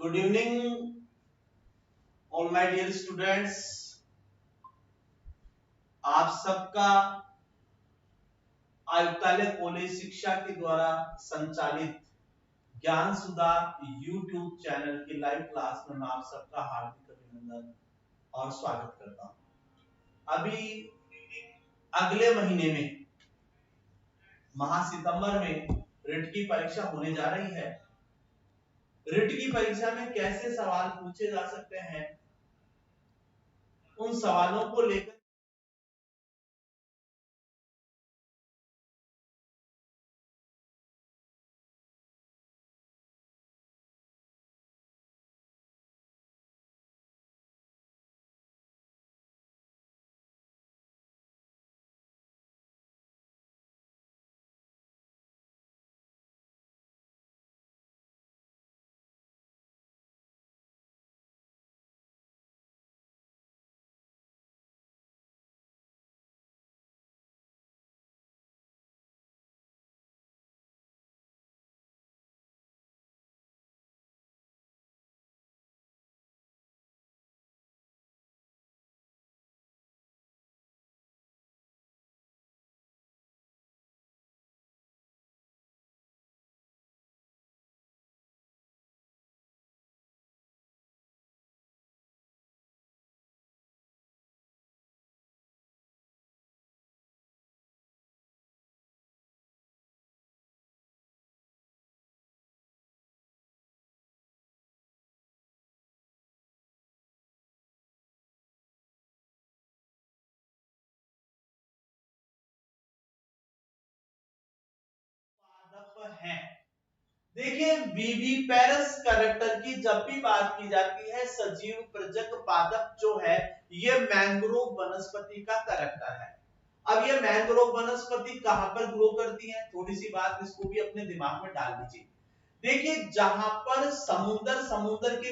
Good evening all my dear students. आप सबका आयुक्तालय कॉलेज शिक्षा के द्वारा संचालित ज्ञान सुधा यूट्यूब चैनल की लाइव क्लास में मैं आप सबका हार्दिक अभिनंदन और स्वागत करता हूं। अभी अगले महीने में माह सितंबर में रिट की परीक्षा होने जा रही है। रिट की परीक्षा में कैसे सवाल पूछे जा सकते हैं, उन सवालों को लेकर है। देखिए, बीबी पेरस कैरेक्टर की जब भी बात की जाती है, सजीव प्रजक पादप जो है ये मैंग्रोव वनस्पति का कैरेक्टर है। अब ये मैंग्रोव वनस्पति कहां पर ग्रो करती है, थोड़ी सी बात इसको भी अपने दिमाग में डाल लीजिए। देखिए, जहां पर समुद्र के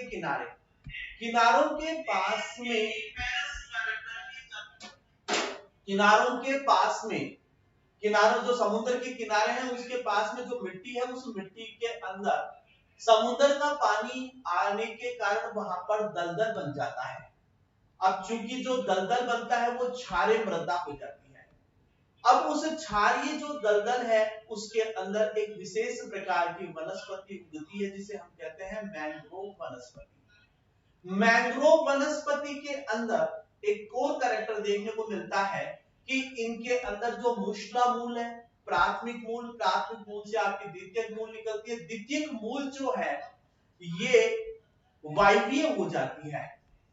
किनारों के पास में किनारों के पास में किनारों जो समुद्र के किनारे हैं उसके पास में जो मिट्टी है, उस मिट्टी के अंदर समुद्र का पानी आने के कारण वहां पर दलदल बन जाता है। अब चूंकि जो दलदल बनता है वो क्षारीय मृदा हो जाती है। अब उस क्षारीय जो दलदल है उसके अंदर एक विशेष प्रकार की वनस्पति उगती है जिसे हम कहते हैं मैंग्रोव वनस्पति। मैंग्रोव वनस्पति के अंदर एक कोर कैरेक्टर देखने को मिलता है कि इनके अंदर जो मूषला मूल है, प्राथमिक मूल से आपकी द्वितीयक मूल निकलती है। द्वितीयक मूल जो है ये वायवीय हो जाती है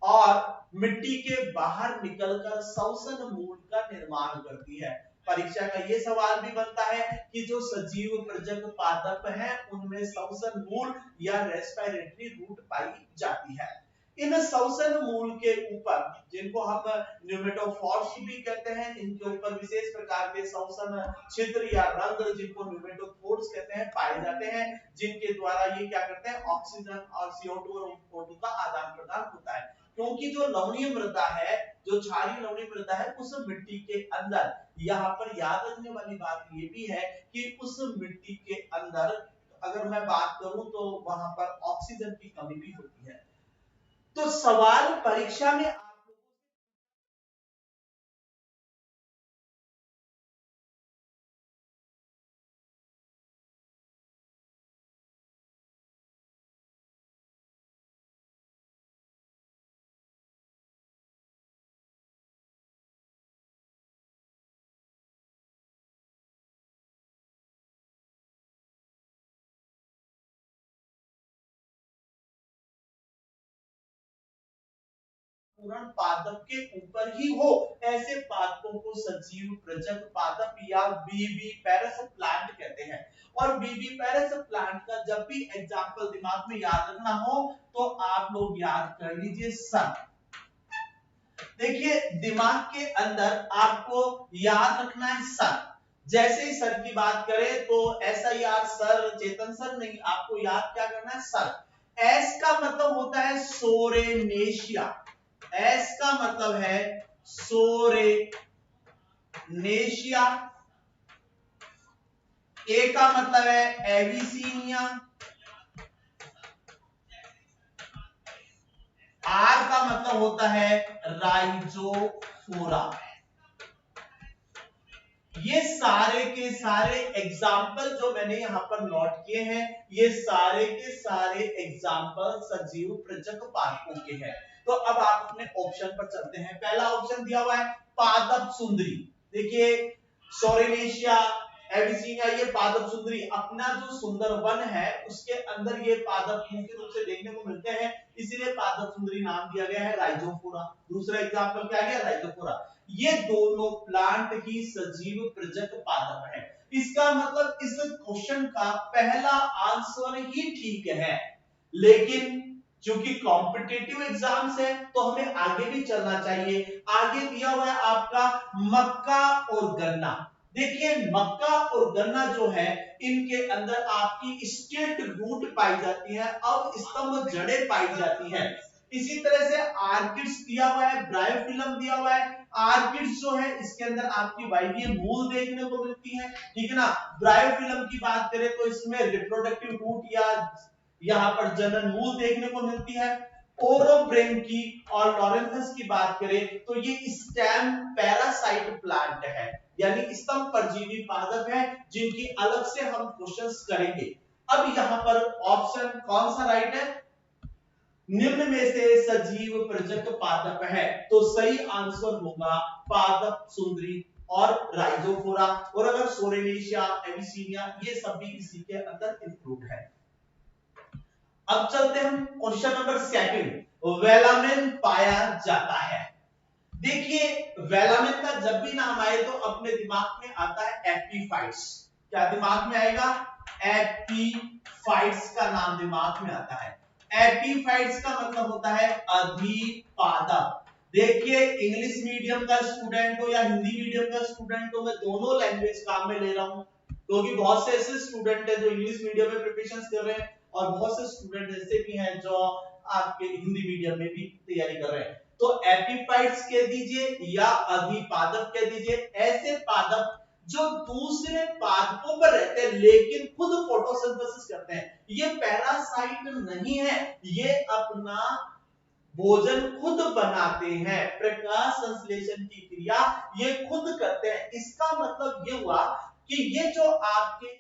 और मिट्टी के बाहर निकलकर श्वसन मूल का निर्माण करती है। परीक्षा का ये सवाल भी बनता है कि जो सजीव प्रजक पादप हैं उनमें श्वसन मूल या रेस्पिरेटरी रूट पाई जाती है। इन श्वसन मूल के ऊपर, जिनको हम न्यूमेटोफोर्स भी कहते हैं, इनके ऊपर विशेष प्रकार के श्वसन छिद्र या रंध्र, जिनको न्यूमेटोफोर्स कहते हैं, पाए जाते हैं, जिनके द्वारा ये क्या करते हैं, ऑक्सीजन और CO2 और O2 का आदान प्रदान होता है। क्योंकि जो लवणीय मृदा है, जो क्षारीय लवणीय मृदा है, उस मिट्टी के अंदर यहाँ पर याद रखने वाली बात ये भी है कि उस मिट्टी के अंदर अगर मैं बात करूं तो वहां पर ऑक्सीजन की कमी भी होती है। तो सवाल परीक्षा में पूर्ण पादप के ऊपर ही हो, ऐसे पादपों को सजीव प्रजक पादप या बीबी पेरस प्लांट कहते हैं। और बीबी पेरस प्लांट का जब भी एग्जाम्पल दिमाग में याद रखना हो तो आप लोग याद कर लीजिए सर। देखिए, दिमाग के अंदर आपको याद रखना है सर। जैसे ही सर की बात करें तो ऐसा यार सर, चेतन सर नहीं, आपको याद क्या करना है, सर। एस का मतलब होता है सोरेनेशिया। एस का मतलब है सोरेनेशिया। ए का मतलब है एविसीनिया। आर का मतलब होता है राइजोफोरा। ये सारे के सारे एग्जाम्पल जो मैंने यहां पर नोट किए हैं, ये सारे के सारे एग्जाम्पल सजीव प्रजक पादपों के हैं। तो अब आप अपने ऑप्शन पर चलते हैं। पहला ऑप्शन दिया हुआ है पादप सुंदरी। देखिए सोरेनेशिया एविसीनिया, ये पादप सुंदरी अपना जो सुंदर वन है उसके अंदर ये पादप मुख्य रूप से देखने को मिलते हैं, इसीलिए पादप सुंदरी नाम दिया गया है राइजोफोरा। दूसरा एग्जाम्पल क्या गया, राइजोफोरा। ये दोनों प्लांट ही सजीव प्रजक पादप है। इसका मतलब इस क्वेश्चन का पहला आंसर ही ठीक है, लेकिन क्योंकि कॉम्पिटिटिव एग्जाम्स है तो हमें आगे भी चलना चाहिए। आगे दिया हुआ है आपका मक्का और गन्ना। देखिए मक्का और गन्ना जो है इनके अंदर आपकी स्टेट रूट पाई जाती है, अब स्तंभ जड़ें पाई जाती हैं। इसी तरह से आर्किड्स दिया हुआ है, ब्रायोफिलम दिया हुआ है। आर्किड्स जो है इसके अंदर आपकी वायवीय मूल देखने को मिलती है, ठीक है ना। ब्रायोफिलम की बात करें तो इसमें रिप्रोडक्टिव रूट या यहाँ पर जनन मूल देखने को मिलती है। ओरोब्रेम की और लॉरेंथस की बात करें तो ये स्टेम पैरासाइट प्लांट है, यानी स्तंभ परजीवी पादप है, जिनकी अलग से हम क्वेश्चंस करेंगे। अब यहाँ पर ऑप्शन कौन सा राइट है, निम्न में से सजीव प्रजक पादप है, तो सही आंसर होगा पादप सुंदरी और राइजोफोरा। और अगर सोरेनेशिया एविसीनिया ये सब भी इसी के अंदर इंक्लूड है। अब चलते हैं क्वेश्चन नंबर सेकंड। वेलामिन पाया जाता है। देखिए वेलामिन का जब भी नाम आए तो अपने दिमाग में आता है एपीफाइट्स। क्या दिमाग में आएगा, एपीफाइट्स का नाम दिमाग में आता है। एपीफाइट्स का मतलब होता है अधिपादप। देखिए इंग्लिश मीडियम का स्टूडेंट हो या हिंदी मीडियम का स्टूडेंट हो, मैं दोनों लैंग्वेज काम में ले रहा हूं, क्योंकि बहुत से ऐसे स्टूडेंट हैं जो इंग्लिश मीडियम में प्रिपरेशन कर रहे हैं और बहुत से स्टूडेंट ऐसे भी हैं जो आपके हिंदी मीडियम में भी तैयारी कर रहे हैं। तो एपीफाइट्स कह दीजिए या अधिपादप कह दीजिए, ऐसे पादप जो दूसरे पादपों पर रहते हैं लेकिन खुद फोटोसिंथेसिस करते हैं। ये पैरासाइट नहीं है, ये अपना भोजन खुद बनाते हैं, प्रकाश संश्लेषण की क्रिया ये खुद करते हैं। इसका मतलब ये हुआ कि ये जो आपके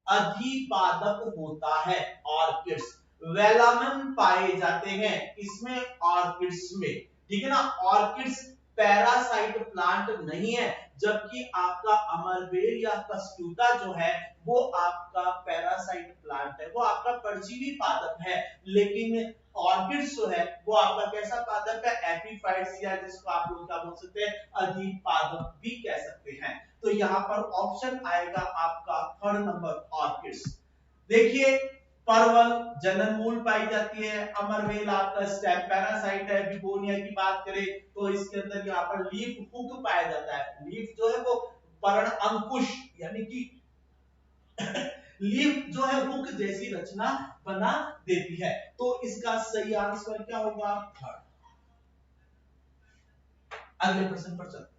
अधिपादप होता है ऑर्किड्स। वेलामिन पाए जाते हैं इसमें ऑर्किड्स में, ठीक है ना। ऑर्किड्स पैरासाइट प्लांट नहीं है, जबकि आपका अमरबेल या कस्क्यूटा जो है वो आपका पैरासाइट प्लांट है, वो आपका परजीवी पादप है। लेकिन ऑर्किड्स जो है वो आपका कैसा पादप है, एपीफाइट्स, या जिसको आप लोग क्या बोल सकते हैं, अधिपादप भी कह सकते हैं। तो यहाँ पर ऑप्शन आएगा आपका थर्ड नंबर ऑर्किड्स। देखिए परवल जनन मूल पाई जाती है, अमरवेल आपका स्टेम पैरासाइट है। बिगोनिया की बात करें तो इसके अंदर यहाँ पर लीफ हुक पाया जाता है। लीफ जो है वो पर्ण अंकुश यानी कि लीफ जो है हुक जैसी रचना बना देती है। तो इसका सही आंसर क्या होगा, थर्ड। अगले प्रश्न पर चलते हैं।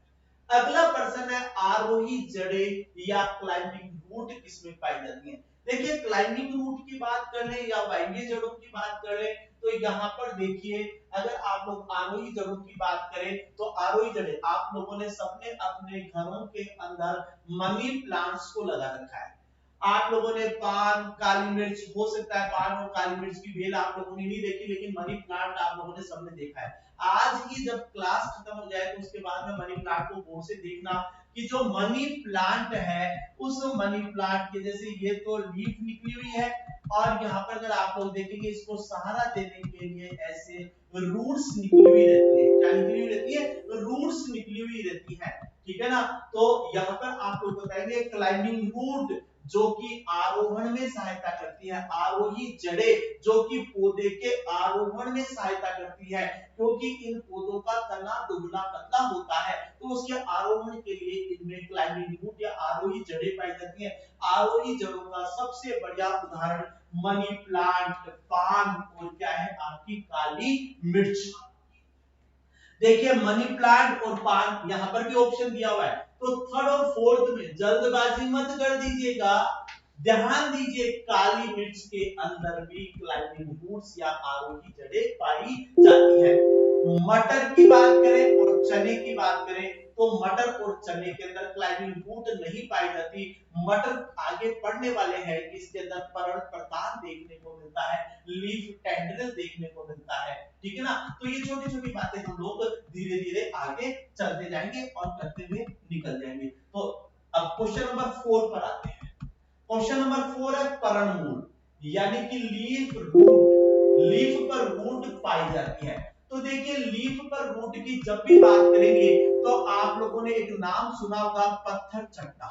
अगला प्रश्न है आरोही जड़ें या क्लाइंबिंग रूट किसमें पाई जाती हैं। देखिए क्लाइंबिंग रूट की बात कर ले या वायवीय जड़ों की बात कर ले तो यहाँ पर देखिए अगर आप लोग आरोही जड़ों की बात करें तो आरोही जड़ें आप लोगों ने सबने अपने घरों के अंदर मनी प्लांट्स को लगा रखा है। आप लोगों ने पान काली मिर्च, हो सकता है पान और काली मिर्च की बेल आप लोगों ने नहीं देखी, लेकिन मनी प्लांट आप लोगों ने सबने देखा है। आज ही जब क्लास खत्म हो जाए तो उसके बाद में मनी प्लांट को गौर से देखना, कि जो मनी प्लांट है उस मनी प्लांट के जैसे ये तो लीफ निकली हुई है और यहाँ पर अगर आप लोग देखेंगे इसको सहारा देने के लिए ऐसे रूट्स निकली हुई रहती है। क्या निकली हुई रहती है? रूट्स निकली हुई रहती है। ठीक है ना। तो यहाँ पर आप लोग बताएंगे क्लाइंबिंग रूट जो कि आरोहण में सहायता करती है, आरोही जड़ें जो कि पौधे के आरोहण में सहायता करती है, क्योंकि इन पौधों का तना दुबला पतला होता है तो उसके आरोहण के लिए इनमें क्लाइंबिंग रूट या आरोही जड़ें पाई जाती है। आरोही जड़ों का सबसे बढ़िया उदाहरण मनी प्लांट, पान और क्या है आपकी काली मिर्च। देखिए मनी प्लांट और पान यहां पर भी ऑप्शन दिया हुआ है, तो थर्ड और फोर्थ में जल्दबाजी मत कर दीजिएगा, ध्यान दीजिए काली मिर्च के अंदर भी क्लाइंबिंग रूट्स या आरोही जड़ें पाई जाती है। मटर की बात करें और चने की बात करें तो मटर और चने के अंदर क्लाइंबिंग रूट नहीं पाई जाती। मटर आगे पढ़ने वाले हैं कि इसके अंदर पर्ण प्रदान देखने को मिलता है, लीफ टेंडरनेस देखने को मिलता है। ठीक है ना। तो ये छोटी छोटी बातें हम लोग धीरे धीरे आगे चलते जाएंगे और करते हुए निकल जाएंगे। तो अब क्वेश्चन नंबर 4 पर आते हैं। क्वेश्चन नंबर 4 है पर्णमूल, यानी कि लीफ रूट, लीफ पर रूट पाई जाती है। तो देखिए लीफ पर रूट की जब भी बात करेंगे तो आप लोगों ने एक नाम सुना होगा पत्थर चट्टा।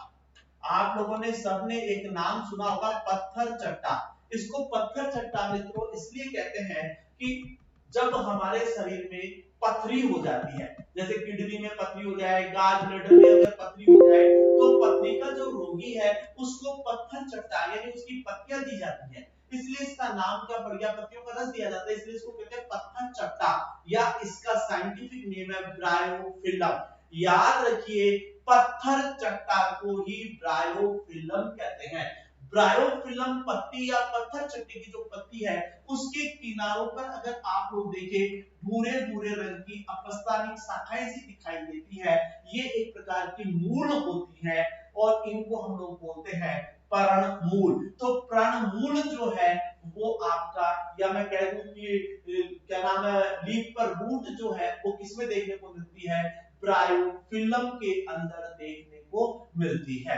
आप लोगों ने सबने एक नाम सुना होगा पत्थर चट्टा। इसको पत्थर चट्टा मित्रों इसलिए कहते हैं कि जब हमारे शरीर में पथरी हो जाती है, जैसे किडनी में पथरी हो जाए, गाज ब्लडर में अगर पथरी हो जाए, तो पथरी का जो रोगी है उसको पत्थर चट्टा यानी उसकी पत्तियां दी जाती है, इसलिए इसका नाम क्या पड़ गया, पत्तियों का रस दिया जाता है, इसलिए इसको कहते हैं पत्थर चट्टा या इसका साइंटिफिक नेम है ब्रायोफिलम। याद रखिए पत्थर चट्टा को ही ब्रायोफिलम कहते हैं। ब्रायोफिलम पत्ती या पत्थर चट्टे की जो पत्ती है उसके किनारों पर अगर आप लोग देखें भूरे भूरे रंग की अपस्थानिक शाखाएं सी दिखाई देती है, ये एक प्रकार की मूल होती है और इनको हम लोग बोलते हैं पर्णमूल। तो पर्णमूल जो है वो आपका, या मैं कह दूं कि क्या नाम है, लीफ पर रूट जो है वो किसमें देखने को मिलती है, ब्रायोफिलम के अंदर देखने को मिलती है।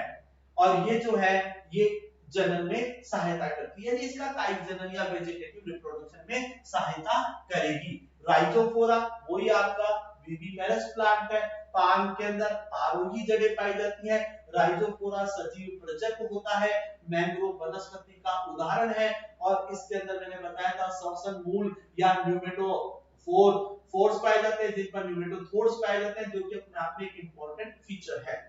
और ये जो है ये जनन में सहायता करती है, इसका कायिक जनन या वेजिटेटिव रिप्रोडक्शन में सहायता करेगी। राइजोफोरा वही आपका विविपेरस प्लांट है, पान के अंदर आरोही जड़ें पाई जाती हैं। राइजोफोरा सजीव प्रजक होता है, मैंग्रोव वनस्पति का उदाहरण है और इसके अंदर मैंने बताया था श्वसन मूल या न्यूमेटोफोर फोर्स पाए जाते हैं, जिन पर न्यूमेटोथोर्स पाए जाते हैं, जो कि अपने आप में एक इंपॉर्टेंट फीचर है।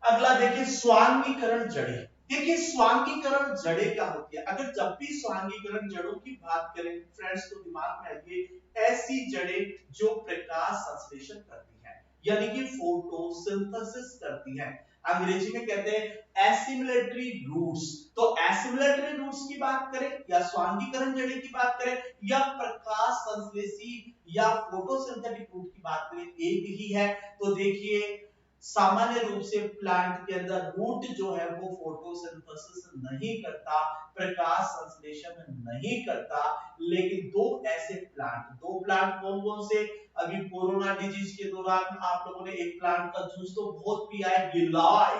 अगला देखिए स्वांगीकरण जड़ें। देखिए स्वांगीकरण जड़ें क्या होती है, अगर जब भी स्वांगीकरण जड़ों की बात करें फ्रेंड्स तो दिमाग में आएगी ऐसी जड़ें जो प्रकाश संश्लेषण करती है, यानी कि फोटोसिंथेसिस करती है। अंग्रेजी में कहते हैं एसिमिलेटरी रूट्स। तो एसिमिलेटरी रूट्स की बात करें या स्वांगीकरण जड़ें की बात करें या प्रकाश संश्लेषी या फोटोसिंथेटिक रूट की बात करें, एक ही है। तो देखिए सामान्य रूप से प्लांट के अंदर रूट जो है वो फोटोसिंथेसिस नहीं करता, प्रकाश संश्लेषण नहीं करता, लेकिन दो प्लांट कौन कौन से, अभी कोरोना डिजीज के दौरान आप लोगों ने एक प्लांट का जूस तो बहुत पिया है, गिलॉय।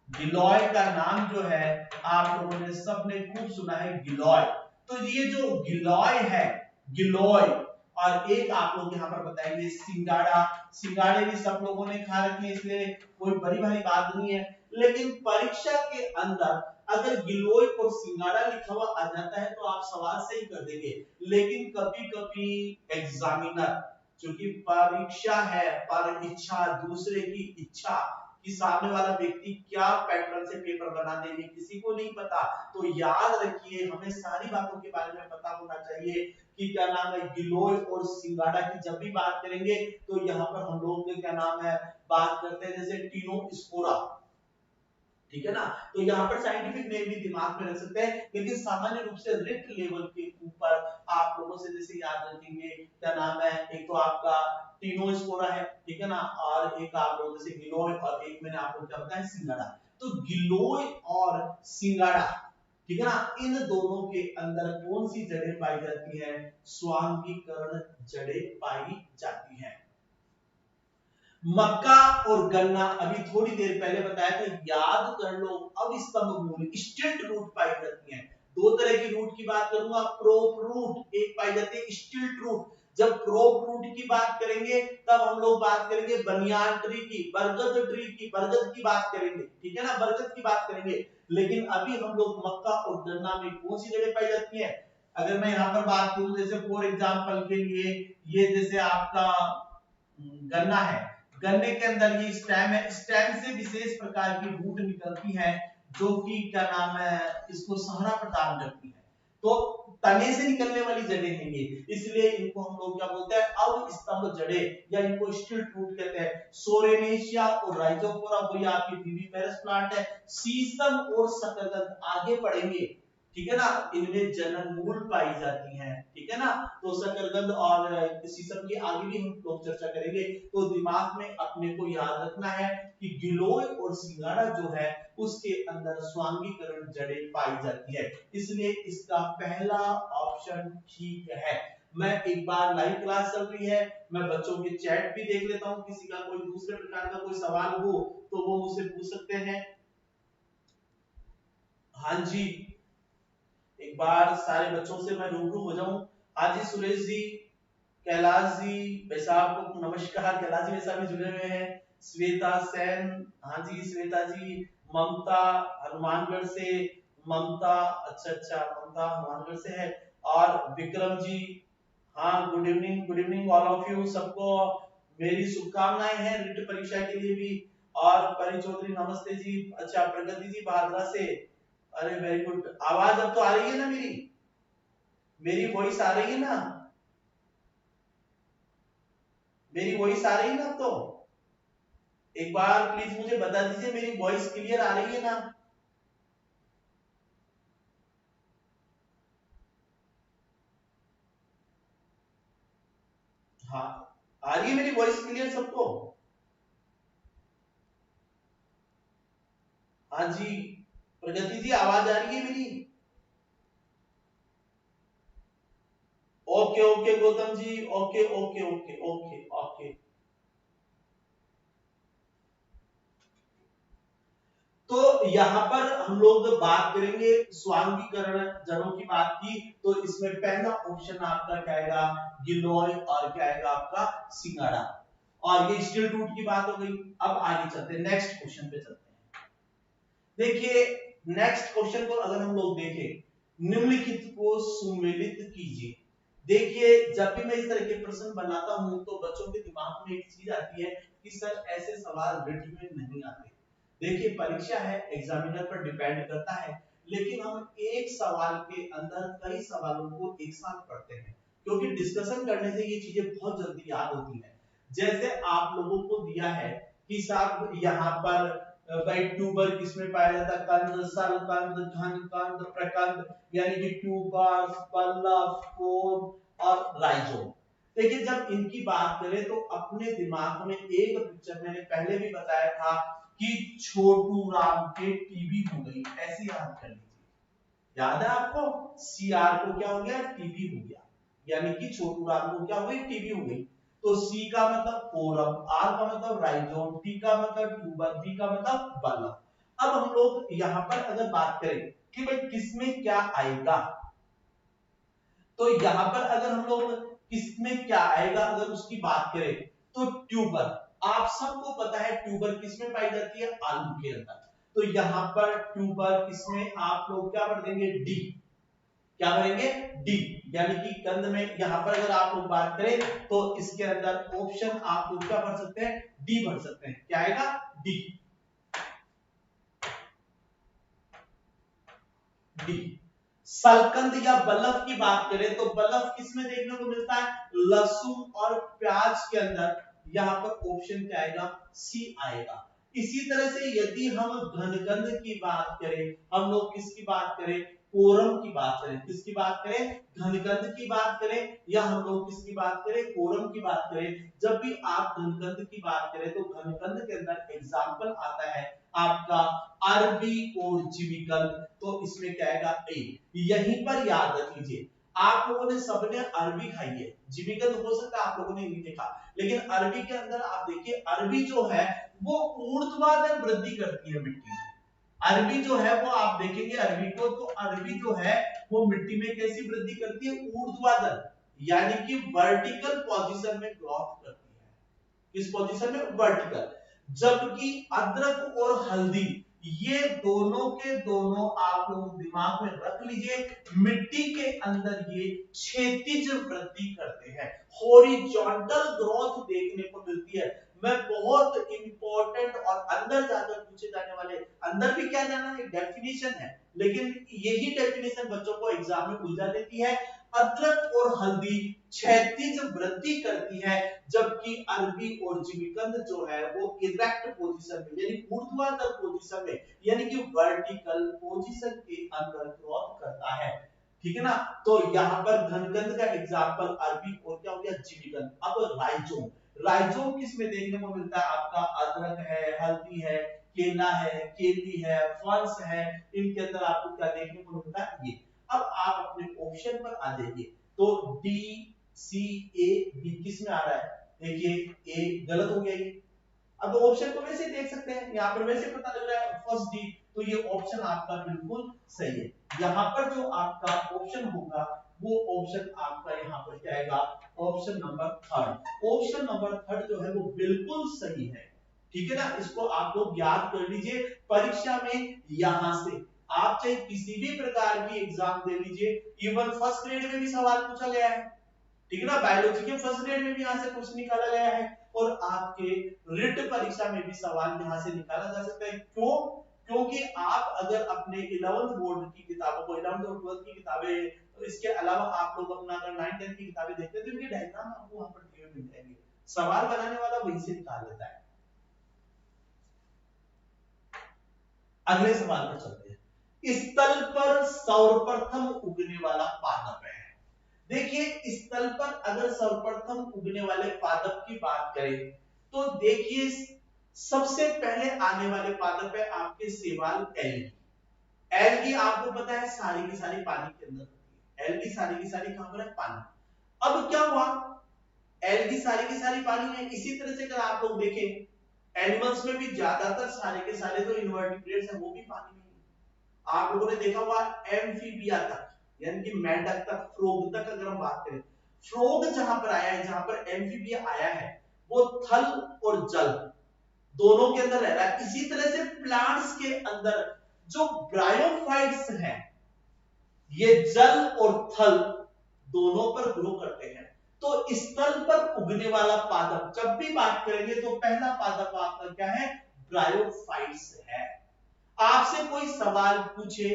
गिलॉय का नाम जो है आप लोगों ने सबने खूब सुना है, गिलॉय। तो ये जो गिलॉय है, गिलॉय, और एक आप लोग यहाँ पर बताएंगे सिंगाड़ा। सिंगाड़े भी सब लोगों ने खा रखे हैं, इसलिए कोई बड़ी भारी बात नहीं है, लेकिन परीक्षा के अंदर अगर गिलोय और सिंगाड़ा लिखा हुआ आ जाता है तो आप सवाल सही कर देंगे, लेकिन कभी कभी एग्जामिनर, क्योंकि परीक्षा है पर इच्छा दूसरे की इच्छा, कि सामने वाला व्यक्ति क्या पैटर्न से पेपर बना देंगे किसी को नहीं पता। तो याद रखिए हमें सारी बातों के बारे में पता होना चाहिए कि क्या नाम है, गिलोय और सिंगाड़ा की जब भी बात करेंगे तो यहाँ पर हम लोग क्या नाम है बात करते हैं जैसे टीनोस्पोरा, ठीक है ना। तो यहाँ पर साइंटिफिक नेम भी दिमाग में रख सकते हैं, लेकिन सामान्य रूप से रिट लेवल के ऊपर आप लोगों से जैसे याद रखेंगे क्या नाम है, एक तो आपका टीनोस्पोरा है, ठीक है ना, और एक आप लोग जैसे गिलोय और एक मैंने आपको क्या बताया सिंगाड़ा। तो गिलोय और सिंगाड़ा, ठीक है ना, इन दोनों के अंदर कौन सी जड़ें पाई जाती है, स्वांगीकरण जड़ें पाई जाती हैं। मक्का और गन्ना अभी थोड़ी देर पहले बताया था, याद कर लो। अब स्तंभ मूल स्टिल्ट रूट पाई जाती है। दो तरह की रूट की बात करूंगा, प्रोप रूट एक पाई जाती है, स्टिल्ट रूट। जब प्रोप रूट की बात करेंगे तब हम लोग बात करेंगे बनियान ट्री की, बरगद ट्री की, बरगद की बात करेंगे, ठीक है ना, बरगद की बात करेंगे। लेकिन अभी हम लोग मक्का और गन्ना में कौन सी जगह पाई जाती है? अगर मैं यहाँ पर बात करूं, जैसे फॉर एग्जांपल के लिए ये जैसे आपका गन्ना है, गन्ने के अंदर ये स्टेम है, स्टेम से विशेष प्रकार की रूट निकलती है जो कि क्या नाम है, इसको सहारा प्रदान करती है। तो तने से निकलने वाली जड़ें हैं ये, इसलिए इनको हम लोग क्या बोलते हैं, अवस्तंभ जड़ें, या इनको स्टिल्ट रूट कहते हैं। सोरेनेशिया और राइजोफोरा वही आपकी विविपेरस प्लांट है। सीसम और शकरकंद आगे पढ़ेंगे, ठीक है ना, इनमें जनन मूल पाई जाती हैं, ठीक है ना। तो शकरकंद और शीशम की आगे भी हम लोग चर्चा करेंगे। तो दिमाग में अपने को याद रखना है कि गिलोय और सिंगाड़ा जो है उसके अंदर स्वांगीकरण जड़ें पाई जाती है, इसलिए इसका पहला ऑप्शन ठीक है। मैं एक बार लाइव क्लास चल रही है, मैं बच्चों के चैट भी देख लेता हूं, किसी का कोई दूसरे प्रकार का कोई सवाल हो तो वो मुझसे पूछ सकते हैं। हाँ जी, एक बार सारे बच्चों से मैं रूबरू हो जाऊं। हाँ जी, सुरेश जी, कैलाश जी, भाई साहब को नमस्कार। कैलाश जी वैसा भी जुड़े हुए हैं। श्वेता सेन, हाँ जी श्वेता जी। ममता हनुमानगढ़ से, ममता, अच्छा अच्छा, ममता हनुमानगढ़ से है। और विक्रम जी, हाँ good evening all of you, सबको मेरी शुभकामनाएं हैं रिट परीक्षा के लिए भी। और परी चौधरी नमस्ते जी, अच्छा प्रगति जी भादरा से, अरे वेरी गुड। आवाज अब तो आ रही है ना मेरी, मेरी वॉइस आ रही है ना, मेरी वॉइस आ रही है ना अब तो? एक बार प्लीज मुझे बता दीजिए मेरी वॉइस क्लियर आ रही है ना? हाँ, आ रही है मेरी वॉइस क्लियर सबको? हाँ जी, प्रगति जी आवाज आ रही है मेरी? Okay okay Gautam ji, okay okay okay okay okay. तो यहाँ पर हम लोग बात करेंगे स्वांगीकरण जड़ों की बात की, तो इसमें पहला ऑप्शन आपका क्या आएगा, गिलोय, और क्या आएगा आपका सिंगाड़ा। और ये स्टील रूट की बात हो गई। अब आगे चलते हैं, नेक्स्ट क्वेश्चन पे चलते हैं। देखिए नेक्स्ट क्वेश्चन को अगर हम लोग देखें, निम्नलिखित को सुमेलित कीजिए। देखिए जब भी मैं इस तरह के प्रश्न बनाता हूं तो बच्चों के दिमाग में एक चीज आती है कि सर ऐसे सवाल रिट में नहीं आते। देखिए परीक्षा है, एग्जामिनर पर डिपेंड करता है, लेकिन हम एक सवाल के अंदर कई सवालों को एक साथ पढ़ते हैं, क्योंकि डिस्कशन करने से ये चीजें बहुत जल्दी याद होती हैं। जैसे आप लोगों को दिया है कि साहब यहाँ पर भाई ट्यूबर किसमें पाया जाता है, कंद, सलकंद, घन कंद, प्रकंद, यानी कि ट्यूबर, पल्लव, कोर और राइजोम। देखिए जब इनकी बात करें तो अपने दिमाग में एक पिक्चर मैंने पहले भी बताया था कि छोटू राम के टीबी हो गई, ऐसे याद कर लीजिए। याद है आपको, सीआर को क्या हो गया, टीबी हो गया, यानी कि छोटू राम को क्या हो गई, टीबी हो गई। तो सी का मतलब कोरम, आर का मतलब राइजोम, टी का मतलब ट्यूबर, बी का मतलब बल्लव। अब हम लोग यहाँ पर अगर बात करें कि भाई किसमें क्या आएगा, तो यहां पर अगर हम लोग किसमें क्या आएगा अगर उसकी बात करें, तो ट्यूबर। आप सबको पता है ट्यूबर किसमें पाई जाती है, आलू के अंदर। तो यहां पर ट्यूबर किसमें आप लोग क्या भर देंगे, डी। क्या भरेंगे, डी। यानी कि कंद में यहां पर अगर आप लोग बात करें तो इसके अंदर ऑप्शन आप लोग क्या भर सकते हैं, डी भर सकते हैं। क्या आएगा, डी, डी। सलकंद या बल्लभ की बात करें तो बल्लभ किसमें देखने को मिलता है, लहसुन और प्याज के अंदर। यहां पर ऑप्शन क्या आएगा, सी आएगा। इसी तरह से यदि हम घनकंद की बात करें, हम लोग किसकी बात करें, कोरम की बात करें, किसकी बात करें, घनकंद की बात करें, या हम लोग किसकी बात करें, कोरम की बात करें। जब भी आप घनकंद की बात करें तो घनकंद के अंदर एग्जाम्पल आता है आपका अरबी और जिमिकंद। तो इसमें क्या आएगा, ए। यहीं पर याद रख लीजिए, आप लोगों ने सबने अरबी खाई है, जीविकन हो सकता है आप लोगों ने नहीं देखा, लेकिन अरबी के अंदर आप देखिए अरबी जो है वो ऊर्ध्वाधर वृद्धि करती है मिट्टी में। अरबी जो है वो आप देखेंगे अरबी को, तो अरबी जो है वो मिट्टी में कैसी वृद्धि करती है, ऊर्ध्वाधर, यानी कि वर्टिकल पोजीशन में ग्रोथ करती है। किस पोजीशन में, वर्टिकल। जबकि अदरक और हल्दी ये दोनों के दोनों आप लोग दिमाग में रख लीजिए, मिट्टी के अंदर ये क्षैतिज वृद्धि करते हैं, हॉरिजॉन्टल ग्रोथ देखने को मिलती है। मैं बहुत इंपॉर्टेंट और अंदर जाकर पूछे जाने वाले, अंदर भी क्या जाना है, डेफिनेशन है, लेकिन यही डेफिनेशन बच्चों को एग्जाम में उलझा देती है। अदरक और हल्दी क्षैतिज वृद्धि करती है, जबकि अरबी और जिमीकंद जो है वो इरेक्ट पोजीशन में यानी ऊर्ध्वाधर पोजीशन में यानी कि वर्टिकल पोजीशन के अंदर ग्रोथ करता है। ठीक है ना, तो यहाँ पर धनकंद का एग्जांपल अरबी और क्या हो गया, जिमीकंद। अब राइजोम, राइजोम किसमें देखने को मिलता है, आपका अदरक है, हल्दी है, केला है, केली है, फल्स है, इनके अंदर आपको क्या देखने को मिलता है, ये। अब आप अपने ऑप्शन पर आ जाइए, तो डी सी ए बी किस में आ रहा है, देखिए ए गलत हो गया ये। अब ऑप्शन को वैसे देख सकते हैं, यहाँ पर वैसे पता लग रहा है फर्स्ट डी, तो ये ऑप्शन आपका बिल्कुल सही है। यहाँ पर जो आपका ऑप्शन होगा वो ऑप्शन आपका यहाँ पर क्या आएगा, option number third. Option number third जो है वो बिल्कुल सही है। ठीक है ना, इसको आप लोग याद कर लीजिए, परीक्षा में यहां से आप चाहे किसी भी प्रकार की एग्जाम दे लीजिए, इवन फर्स्ट ग्रेड में भी सवाल पूछा गया है, ठीक है ना, बायोलॉजी के फर्स्ट ग्रेड में भी यहां से कुछ निकाला गया है, और आपके रिट परीक्षा में भी सवाल यहां से निकाला जा सकता है। क्यों, क्योंकि आप अगर अपने 11th बोर्ड की किताबों को, 11th और 12th की किताबें, तो इसके अलावा आप लोग अपना अगर 9 10 की किताबें देखते हैं तो इनके डायग्राम आपको वहां पर दिए मिल जाएंगे, सवाल बनाने वाला वहीं से निकाल लेता है। अगले सवाल पर चलते हैं, स्थल पर सर्वप्रथम उगने वाला पादप है। देखिए स्थल पर अगर सर्वप्रथम उगने वाले पादप की बात करें तो देखिए सबसे पहले आने वाले पादप है आपके सेवाल एल्गी। एल्गी आपको पता है सारी की सारी पानी के अंदर होती है, एल्गी सारी की सारी कहां पर है, पानी। अब क्या हुआ, एल्गी सारी की सारी पानी है, इसी तरह से अगर आप लोग देखें एनिमल्स में भी ज्यादातर सारे के सारे जो इनवर्टिब्रेट्स हैं वो भी पानी में है। आप लोगों ने देखा हुआ एम्फीबिया तक, यानी कि मेंढक तक, फ्रॉग तक अगर हम बात करें, फ्रॉग जहां पर आया है, जहां पर एम्फीबिया आया है वो थल और जल दोनों के अंदर रह रहा है। इसी तरह से प्लांट्स के अंदर जो ब्रायोफाइट्स हैं ये जल और थल दोनों पर ग्रो करते हैं। तो स्थल पर उगने वाला पादप जब भी बात करेंगे तो पहला पादप आपका क्या है, ब्रायोफाइट्स है। आपसे कोई सवाल पूछे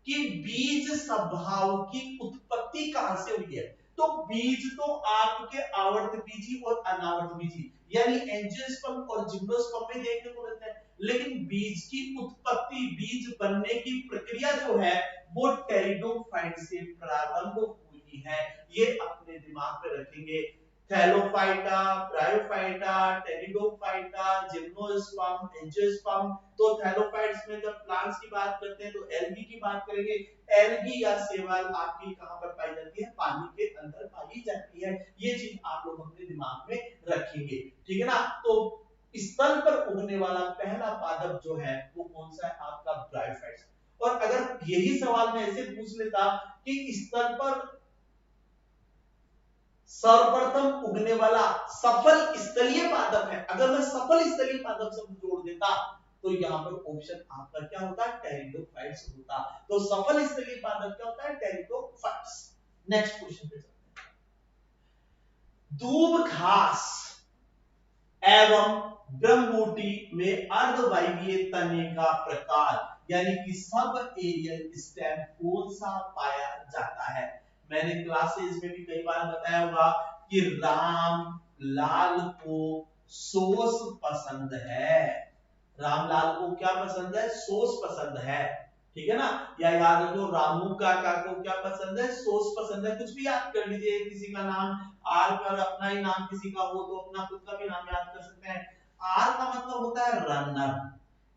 कि बीज स्वभाव की उत्पत्ति कहां से हुई है, तो बीज तो आपके आवर्त बीजी और अनावर्त बीजी यानी एंजियोस्पर्म और जिम्नोस्पर्म में देखने को मिलता है, लेकिन बीज की उत्पत्ति, बीज बनने की प्रक्रिया जो है वो टेरिडोफाइट से प्रारंभ हुई है। ये अपने दिमाग पे रखेंगे, Thallophyta, bryophyta, pteridophyta, gymnosperm, angiosperm. तो थैलोफाइट्स में जब प्लांट्स की बात करते हैं तो एल्गी की बात करेंगे। एल्गी या शैवाल आपकी कहां पर पाई जाती है, पानी के अंदर पाई जाती है। ये चीज आप लोग अपने दिमाग में रखेंगे, ठीक है ना। तो स्थल पर उगने वाला पहला पादप जो है वो कौन सा है, आपका ब्रायोफाइट्स। और अगर यही सवाल मैं ऐसे पूछ लेता कि स्थल पर सर्वप्रथम उगने वाला सफल स्थलीय पादप है, अगर मैं सफल स्थलीय पादप शब्द जोड़ देता तो यहां पर ऑप्शन आपका क्या होता है, टेरिडोफाइट्स होता। तो सफल स्थलीय पादप क्या होता है, टेरिडोफाइट्स। नेक्स्ट क्वेश्चन पे चलते हैं, दूब घास एवं ब्रह्मबूटी में अर्धवायवीय तने का प्रकार यानी कि सब एरियल स्टेम कौन सा पाया जाता है। मैंने क्लासेस में भी कई बार बताया होगा कि राम लाल को सोस पसंद है, रामलाल को क्या पसंद है, सोस पसंद है, ठीक है ना। या याद रखो रामू काका को क्या पसंद है, सोस पसंद है। कुछ भी याद कर लीजिए, किसी का नाम आर पर अपना ही नाम किसी का हो तो अपना खुद का भी नाम याद कर सकते हैं। आर का मतलब होता है रनर,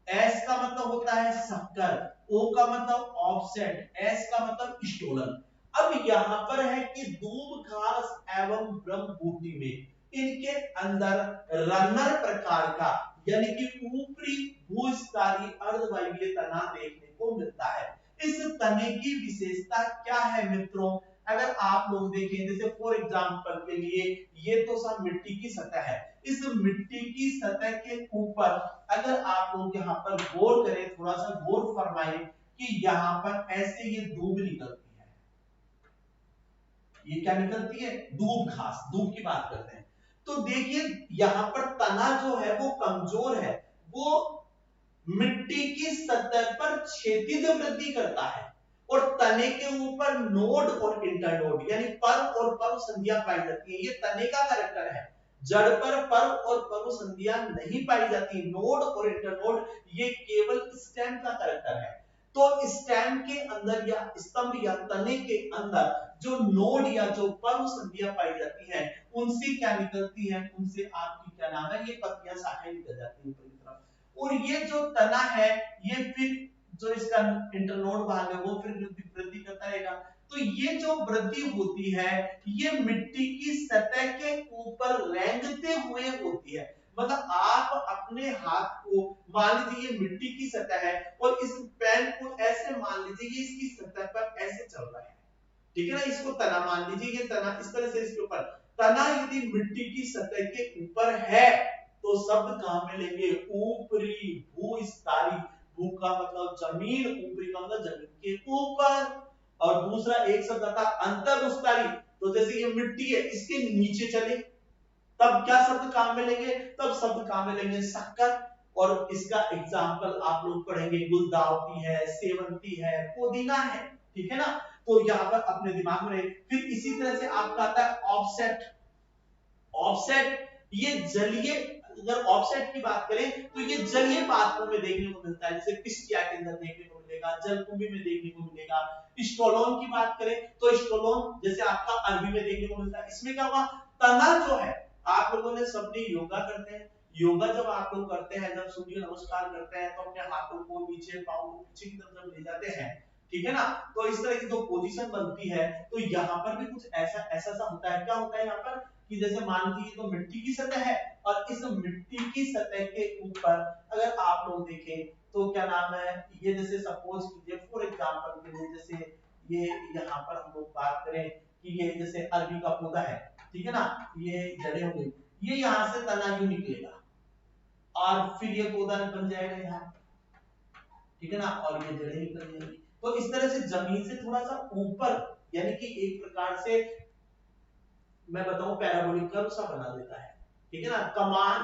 एस का मतलब होता है शक्कर, ओ का मतलब ऑफसेट, एस का मतलब स्टोलन। अब यहाँ पर है कि दूब घास एवं ब्रह्मबूटी में इनके अंदर रनर प्रकार का यानी कि ऊपरी भूस्तरीय अर्धवायवीय तना देखने को मिलता है। इस तने की विशेषता क्या है मित्रों? अगर आप लोग देखें, जैसे फॉर एग्जांपल के लिए ये तो सब मिट्टी की सतह है, इस मिट्टी की सतह के ऊपर अगर आप लोग यहाँ पर गौर करें, थोड़ा सा गौर फरमाएं कि यहाँ पर ऐसे ये दूब निकलती है, ये क्या निकलती है? दूब घास, दूब की बात करते हैं। तो देखिए यहाँ पर तना जो है वो कमजोर है, वो मिट्टी की सतह पर क्षैतिज वृद्धि करता है और तने के ऊपर नोड और इंटरनोड यानी पर्व और पर्व संधियां पाई जाती है। ये तने का कैरेक्टर है, जड़ पर पर्व और पर्व संधियां नहीं पाई जाती। नोड और इंटरनोड ये केवल स्टेम का कैरेक्टर है। तो स्टेम के अंदर या स्तंभ या तने के अंदर जो नोड या जो पर्व संधियां पाई जाती हैं, उनसे क्या निकलती है? उनसे आपकी क्या नाम है, ये पत्तियां शाखाएं निकल जाती है ऊपर की तरफ। और ये जो तना है ये फिर जो इसका इंटरनोड भाग है वो फिर वृद्धि करता रहेगा। तो ये जो वृद्धि होती है ये मिट्टी की सतह के ऊपर रेंगते हुए होती है। मतलब आप अपने हाथ को मान लीजिए ये मिट्टी की सतह है और इस पेन को ऐसे मान लीजिए ये इसकी सतह पर ऐसे चल रहा है, ठीक है ना, इसको तना मान लीजिए, ये तना इस तरह से इसके ऊपर। तना यदि मिट्टी की सतह के ऊपर है तो शब्द कहां मिलेंगे? ऊपरी भूस्तरीय। भू का मतलब जमीन, ऊपरी का मतलब जमीन के ऊपर। और दूसरा एक शब्द आता अंतर्भूस्तरीय, तो जैसे ये मिट्टी है इसके नीचे चले तब क्या शब्द काम में लेंगे? तब शब्द काम में लेंगे शक्कर। और इसका एग्जाम्पल आप लोग पढ़ेंगे, गुलदावती है, सेवंती है, पुदीना है, ठीक है ना। तो यहाँ पर अपने दिमाग में रहे। फिर इसी तरह से आपका आता है ऑफसेट। ऑफसेट ये जलीय, अगर ऑफसेट की बात करें तो ये जलीय पात्रों में देखने को मिलता है, जैसे पिस्टिया के अंदर देखने को मिलेगा, जलकुंभी में देखने को मिलेगा। स्टोलोन की बात करें तो स्टोलोन जैसे आपका अरबी में देखने को मिलता है। इसमें क्या हुआ? तना जो है, आप लोगों ने सबने योगा करते हैं, योगा जब आप लोग करते हैं, जब सूर्य नमस्कार करते हैं तो अपने हाथों को नीचे, पांव को पीछे की तरफ जब ले जाते हैं, ठीक है ना, तो इस तरह की जो पोजीशन बनती है, तो यहाँ पर भी कुछ ऐसा ऐसा सा होता है। क्या होता है यहाँ पर कि जैसे मान लीजिए तो मिट्टी की सतह है और इस मिट्टी की सतह के ऊपर अगर आप लोग देखें तो क्या नाम है, ये जैसे सपोज कीजिए फॉर एग्जांपल के लिए, जैसे ये यहाँ पर हम लोग बात करें कि ये जैसे अरबी का पौधा है, ठीक है ना, ये जड़ें हो गई, ये यहाँ से तना यूं निकलेगा और फिर ये पौधा बन जाएगा यहाँ, ठीक है ना, और ये जड़ें निकल जाएंगी। तो इस तरह से जमीन से थोड़ा सा ऊपर, यानी कि एक प्रकार से मैं बताऊं पैराबोलिक कर्व सा बना देता है, ठीक है ना, कमान,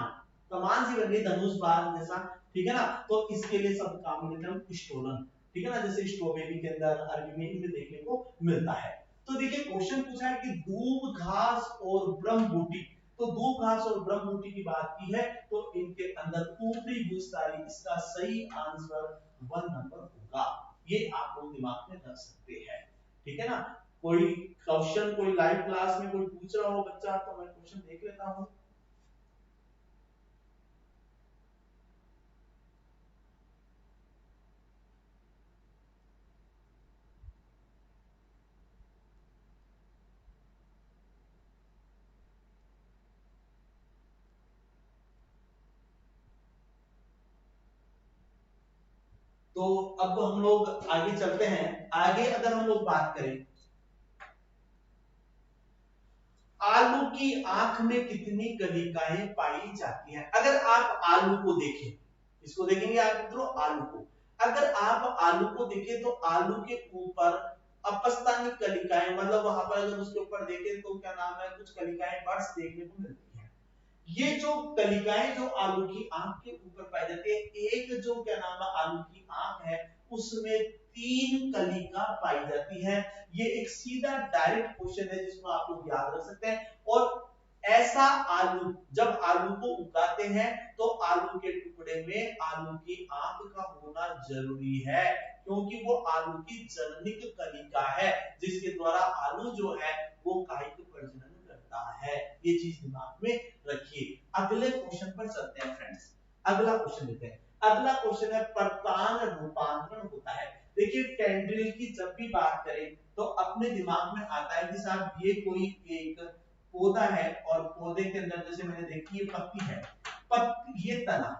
कमान सी बन गई, धनुष बाण जैसा, ठीक है ना। तो इसके लिए सब काम लेते हैं स्टोलन, ठीक है ना, जैसे स्ट्रॉबेरी के अंदर, अरबी में इनमें देखने को मिलता है। तो देखिए क्वेश्चन पूछा है कि दूब घास और ब्रह्मबूटी, तो दूब घास और ब्रह्मबूटी की बात की है तो इनके अंदर ऊपरी भूस्थाली, इसका सही आंसर 1 नंबर होगा। ये आप लोग दिमाग में रख सकते हैं, ठीक है ना। कोई क्वेश्चन कोई लाइव क्लास में कोई पूछ रहा हो बच्चा तो मैं क्वेश्चन देख लेता हूं। तो अब हम लोग आगे चलते हैं। आगे अगर हम लोग बात करें, आलू की आंख में कितनी कलिकाएं पाई जाती हैं? अगर आप आलू को देखें, इसको देखेंगे आप मित्रों, आलू को, अगर आप आलू को देखें तो आलू के ऊपर अपस्थानिक कलिकाएं, मतलब वहां पर अगर उसके ऊपर देखें तो क्या नाम है, कुछ कलिकाएं बर्ड्स देखने को मिलती हैं। ये जो कलिकाएं जो आलू की आंख के ऊपर पाई जाती है, एक जो क्या नाम है आलू की आंख है उसमें 3 कलिका पाई जाती है। ये एक सीधा डायरेक्ट क्वेश्चन है जिसको आप लोग याद रख सकते हैं। और ऐसा आलू, जब आलू को उगाते हैं तो आलू के टुकड़े में आलू की आंख का होना जरूरी है, क्योंकि वो आलू की जननिक कलिका है जिसके द्वारा आलू जो है वो कायिक प्रजनन करता है। ये चीज दिमाग में रखिए। अगले क्वेश्चन पर चलते हैं फ्रेंड्स, अगला क्वेश्चन लेते हैं। अगला क्वेश्चन है प्रतान रूपांतरण होता है। देखिए देखिए टेंड्रिल की जब भी बात करें तो अपने दिमाग में आता है कि साहब ये कोई एक पौधा है और पौधे के अंदर जैसे मैंने देखी ये पत्ती है, पत्ती ये तना,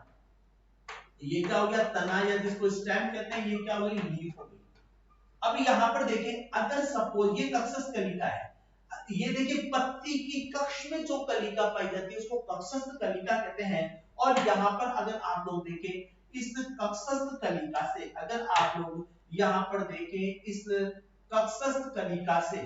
ये क्या हो गया तना या जिसको स्टेम कहते हैं, ये क्या हो गई लीफ हो गई। अब यहाँ पर देखें अगर सपोज ये कक्षस्थ कलिका है, ये देखिए पत्ती की कक्ष में जो कलिका पाई जाती है उसको कक्षस्थ कलिका कहते हैं। और यहाँ पर अगर आप लोग देखें इस कक्षस्थ कलिका से, अगर आप लोग यहाँ पर देखें इस कक्षस्थ कलिका से,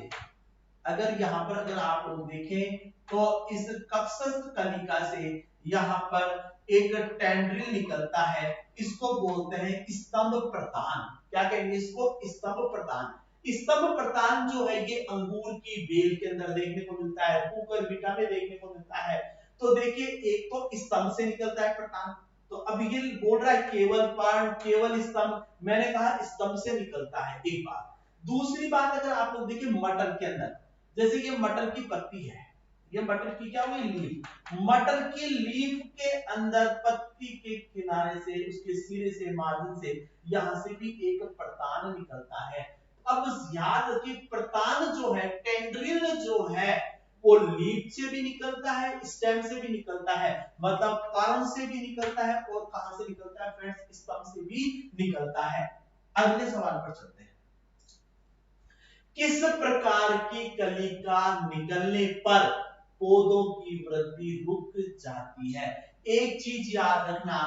अगर यहाँ पर अगर आप लोग देखें तो इस कक्षस्थ कलिका से यहाँ पर एक टेंड्रिल निकलता है, इसको बोलते हैं स्तंभ प्रतान। क्या कहेंगे इसको? स्तंभ प्रतान। स्तंभ प्रतान जो है ये अंगूर की बेल के अंदर देखने को मिलता है, कुकुरबिटा में देखने को मिलता है। तो देखिए एक तो स्तंभ से निकलता है प्रतान, तो अब ये बोल रहा है केवल पर्ण केवल स्तंभ, मैंने कहा स्तंभ से निकलता है, एक बात। दूसरी बात अगर आप लोग देखिए मटर के अंदर, जैसे ये मटर की पत्ती है, ये मटर की क्या हुई लीफ, मटर की लीफ के अंदर पत्ती के किनारे से उसके सिरे से मार्जिन से यहां से भी एक प्रतान निकलता है। अब याद रखिए प्रतान जो है टेंड्रिल जो है वो लीफ से भी निकलता है, स्टेम से भी निकलता है, मतलब पर्ण से भी निकलता है और कहां से निकलता है फ्रेंड्स? स्तंभ से भी निकलता है। अगले सवाल पर चलते हैं। किस प्रकार की कलिका निकलने पर पौधों की वृद्धि रुक जाती है? एक चीज याद रखना,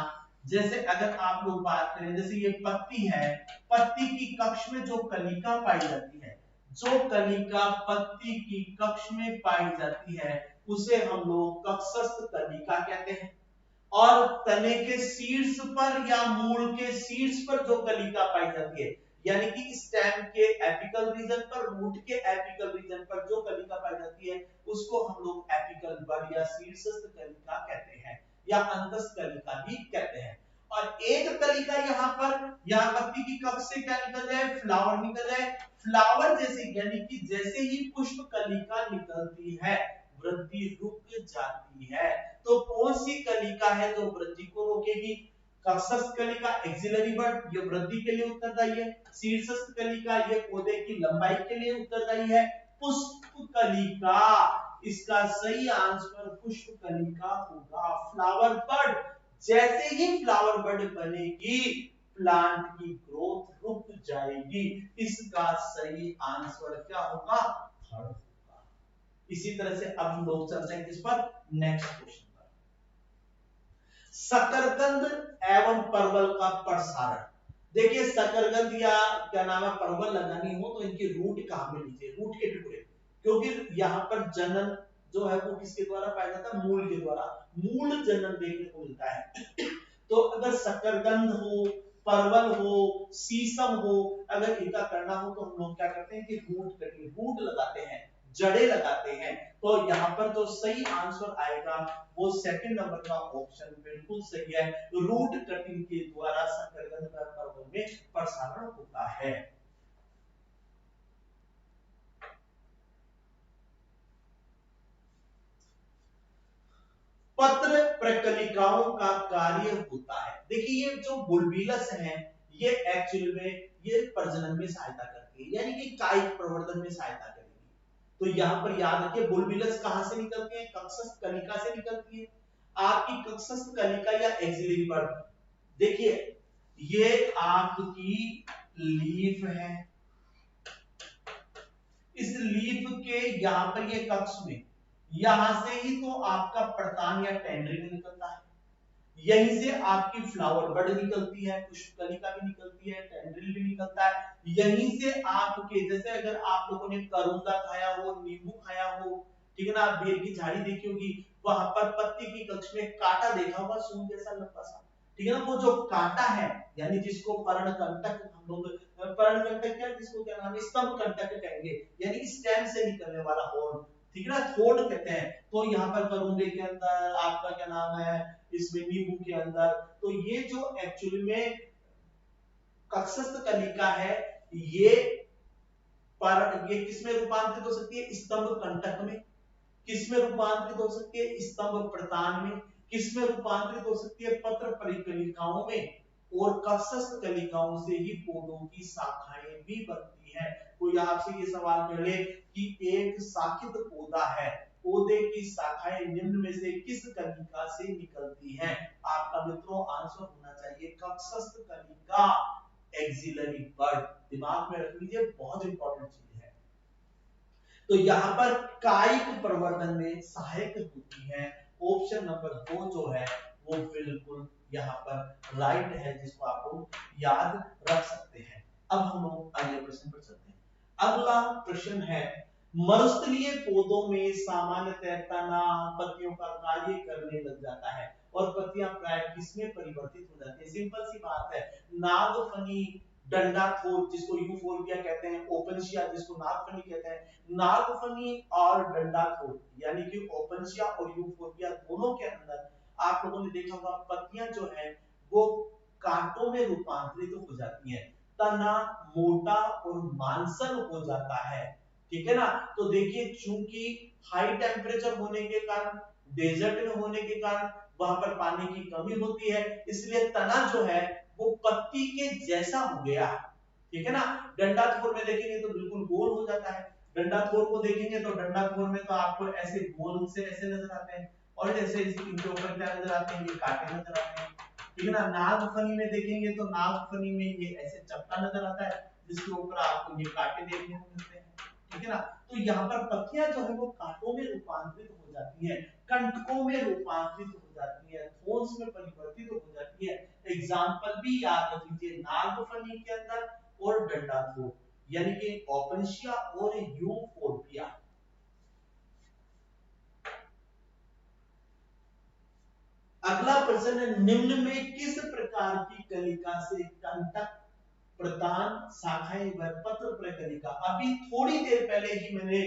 जैसे अगर आप लोग बात करें जैसे ये पत्ती है, पत्ती की कक्ष में जो कलिका पाई जाती है, जो कलिका पत्ती की कक्ष में पाई जाती है उसे हम लोग कक्षस्थ कलिका कहते हैं। और तने के शीर्ष पर या मूल के शीर्ष पर जो कलिका पाई जाती है, यानी कि स्टेम के एपिकल रीजन पर, रूट के एपिकल रीजन पर जो कलिका पाई जाती है उसको हम लोग एपिकल बड या शीर्षस्थ कलिका कहते हैं या अंतस्थ कलिका भी कहते हैं। और एक कलिका यहाँ पत्ती की कक्ष से क्या निकल जाए? फ्लावर निकल जाए। फ्लावर जैसे यानी कि जैसे ही पुष्प कलिका निकलती है वृद्धि रुक जाती है। तो कौन सी कलिका है जो वृद्धि को रोकेगी? कक्षस्थ कलिका एक्सिलरी बड, ये वृद्धि के लिए उत्तरदायी है। शीर्षस्थ कलिका ये पौधे की लंबाई के लिए उत्तरदायी है। पुष्प कलिका, इसका सही आंसर पुष्प कलिका होगा। फ्लावर बड, जैसे ही फ्लावर बड बनेगी प्लांट की ग्रोथ रुक जाएगी, इसका सही आंसर क्या होगा? थर्ड होगा। इसी तरह से अब हम लोग चलते हैं किस पर? Next question. शकरकंद एवं परवल का प्रसारण। देखिए शकरकंद या क्या नाम है परवल लगानी हो तो इनकी रूट कहां में लीजिए? रूट के टुकड़े, क्योंकि यहाँ पर जनन जो है वो किसके द्वारा पाया जाता है? मूल के द्वारा, मूल जनन देखने को मिलता है। तो अगर शकरकंद हो, परवल हो, सीसम हो, अगर इनका करना हो तो हम लोग क्या करते हैं कि रूट कटिंग, रूट लगाते हैं, जड़े लगाते हैं। तो यहाँ पर जो सही आंसर आएगा वो सेकंड नंबर का ऑप्शन बिल्कुल सही है। रूट कटिंग के द्वारा शकरकंद का परवल में प्रसारण होता है। पत्र प्रकलिकाओं का कार्य होता है। देखिए ये जो बुलबिलस है ये एक्चुअली में ये प्रजनन में सहायता करती है, यानी कि कायिक प्रवर्धन में सहायता करेगी। तो यहाँ पर याद रखिए बुलबिलस कहां से निकलते हैं? कक्षस्थ कलिका से निकलती है। आपकी कक्षस्थ कलिका या एक्सिलरी बड, देखिए ये आपकी लीफ है, इस लीफ के यहाँ पर ये कक्ष में, यहां से ही तो आपका प्रतान या टेंड्रिल निकलता है, यहीं से आपकी फ्लावर बड निकलती है, पुष्प कलिका भी निकलती है, टेंड्रिल भी निकलता है। यहीं से आपके जैसे अगर आप लोगों ने करूंदा खाया हो, नींबू खाया हो, ठीक है ना, आप बेर की झाड़ी देखी होगी, वहां पर पत्ती की कक्ष में कांटा देखा होगा, सूंड जैसा लंबा सा, ठीक है ना, वो जो कांटा है यानी जिसको पर्णकंटक हम लोग, पर्णकंटक क्या, जिसको क्या नाम है, स्तंभ कंटक कहेंगे, यानी स्टेम से निकलने वाला होल, ठीक है ना, थोड़ कहते हैं। तो यहाँ पर करूंदे के अंदर आपका क्या नाम है, इसमें नींबू के अंदर, तो ये जो एक्चुअली में कक्षस्थ कलिका है ये ये किसमें रूपांतरित हो सकती है? स्तंभ कंटक में। किसमें रूपांतरित हो सकती है? स्तंभ प्रतान में। किसमें रूपांतरित हो सकती है? पत्र परिकलिकाओं में। और कक्षस्थ कलिकाओं से ही पौधों की शाखाएं भी बनती हैं। कोई आपसे ये सवाल कर ले कि एक शाखित पौधा है, पौधे की शाखाएं निम्न में से किस कलिका से निकलती हैं? आपका मित्रों आंसर होना चाहिए कक्षस्थ कलिका, एक्सिलरी बड। दिमाग में रख लीजिए, बहुत इंपॉर्टेंट चीज है। तो यहाँ पर कायिक प्रवर्धन में सहायक होती है। ऑप्शन नंबर 2 जो है वो बिल्कुल यहाँ पर राइट है, जिसको आप लोग याद रख सकते हैं। अब हम लोग अगले प्रश्न पर चलते हैं। अगला प्रश्न है, मरुस्थलीय पौधों में सामान्यतः तना पत्तियों का कार्य करने लग जाता है और पत्तियां प्राय किसमें परिवर्तित हो जाती है? सिंपल सी बात है, नागफनी, डंडाथोर जिसको यूफोर्बिया कहते हैं, ओपनशिया जिसको नागफनी कहते हैं, नागफनी और डंडाथोर यानी कि ओपनशिया और यूफोर्बिया दोनों के अंदर आप लोगों ने देखा होगा पत्तियां जो है वो कांटों में रूपांतरित हो जाती हैं, तना मोटा और मांसल हो जाता है, ठीक है ना। तो देखिए चूंकि हाई टेम्परेचर होने के कारण, डेजर्ट में होने के कारण वहां पर पानी की कमी होती है, इसलिए तना जो है वो पत्ती के जैसा हो गया, ठीक है ना। डंडाथोर में देखेंगे तो बिल्कुल गोल हो जाता है। डंडाथोर को देखेंगे तो डंडाथोर में तो आपको ऐसे गोल से ऐसे नजर आते हैं, और जैसे इनके ऊपर क्या नजर आते हैं, ये कांटे नजर आते हैं, ठीक है ना। नागफनी में देखेंगे तो नागफनी में ये ऐसे चपटा नजर आता है, जिसके ऊपर आपको ये कांटे देखने को मिलते हैं, ठीक है ना। तो यहाँ पर पत्तियां जो है वो कांटों में रूपांतरित हो जाती है, कंटकों में रूपांतरित हो जाती है, थोन्स में परिवर्तित हो जाती है। एग्जाम्पल भी याद रख लीजिए, नागफनी के अंदर और डंडाथोर यानी कि ओपनशिया और यूफोर्बिया। अगला प्रश्न है, निम्न में किस प्रकार की कलिका से कंटक, प्रतान, शाखाएं व पत्र प्रकलिका? अभी थोड़ी देर पहले ही मैंने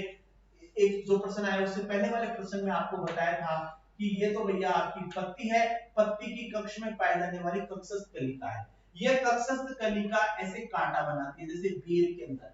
एक जो प्रश्न आया उससे पहले वाले प्रश्न में आपको बताया था कि ये तो भैया आपकी पत्ती है, पत्ती की कक्ष में पाई जाने वाली कक्षस्थ कलिका है। यह कक्षस्थ कलिका ऐसे कांटा बनाती है जैसे बेर के अंदर,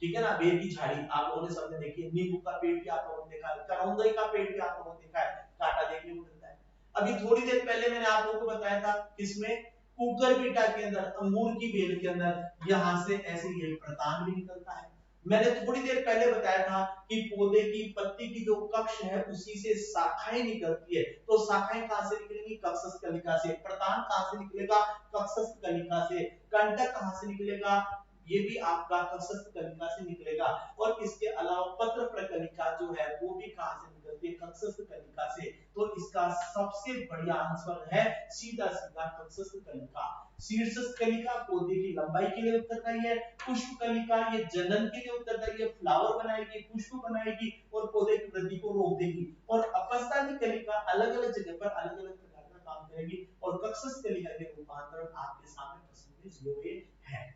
ठीक है ना। बेर की झाड़ी आप लोगों ने सबने देखी है, नींबू का पेड़ भी आप लोगों ने देखा है, करौंदई का पेड़ भी आप लोगों ने देखा है, कांटा देखने को मिलता है। अभी थोड़ी देर पहले मैंने आप लोगों को बताया था किसमें, कुकुरबिटा के अंदर, अंगूर की बेल के अंदर यहां से ऐसे ये प्रतान भी निकलता है। मैंने थोड़ी देर पहले बताया था कि पौधे की पत्ती की जो कक्ष है उसी से शाखाएं निकलती है, तो शाखाएं कहां से निकलेंगी? कक्षस्थ कलिका से। प्रतान कहां से निकलेगा? कक्षस्थ कलिका से। कंटक कहां से निकलेगा? ये भी आपका कक्षस्थ कलिका से निकलेगा। और इसके अलावा पत्र प्रकलिका जो है वो भी कहां से निकलती है? कक्षस्थ कलिका से। तो इसका सबसे बढ़िया आंसर है सीधा सीधा कक्षस्थ कलिका। शीर्षस्थ कलिका पौधे की लंबाई के लिए उत्तरदायी है, पुष्प कलिका ये जनन के लिए उत्तरदायी है, फ्लावर बनाएगी, पुष्प बनाएगी और पौधे की वृद्धि को रोक देगी। और अपस्थानिक कलिका अलग अलग जगह पर अलग अलग प्रकार का काम करेगी। और कक्षस्थ कलिका के रूपांतरण आपके सामने प्रश्न में दिए हुए हैं।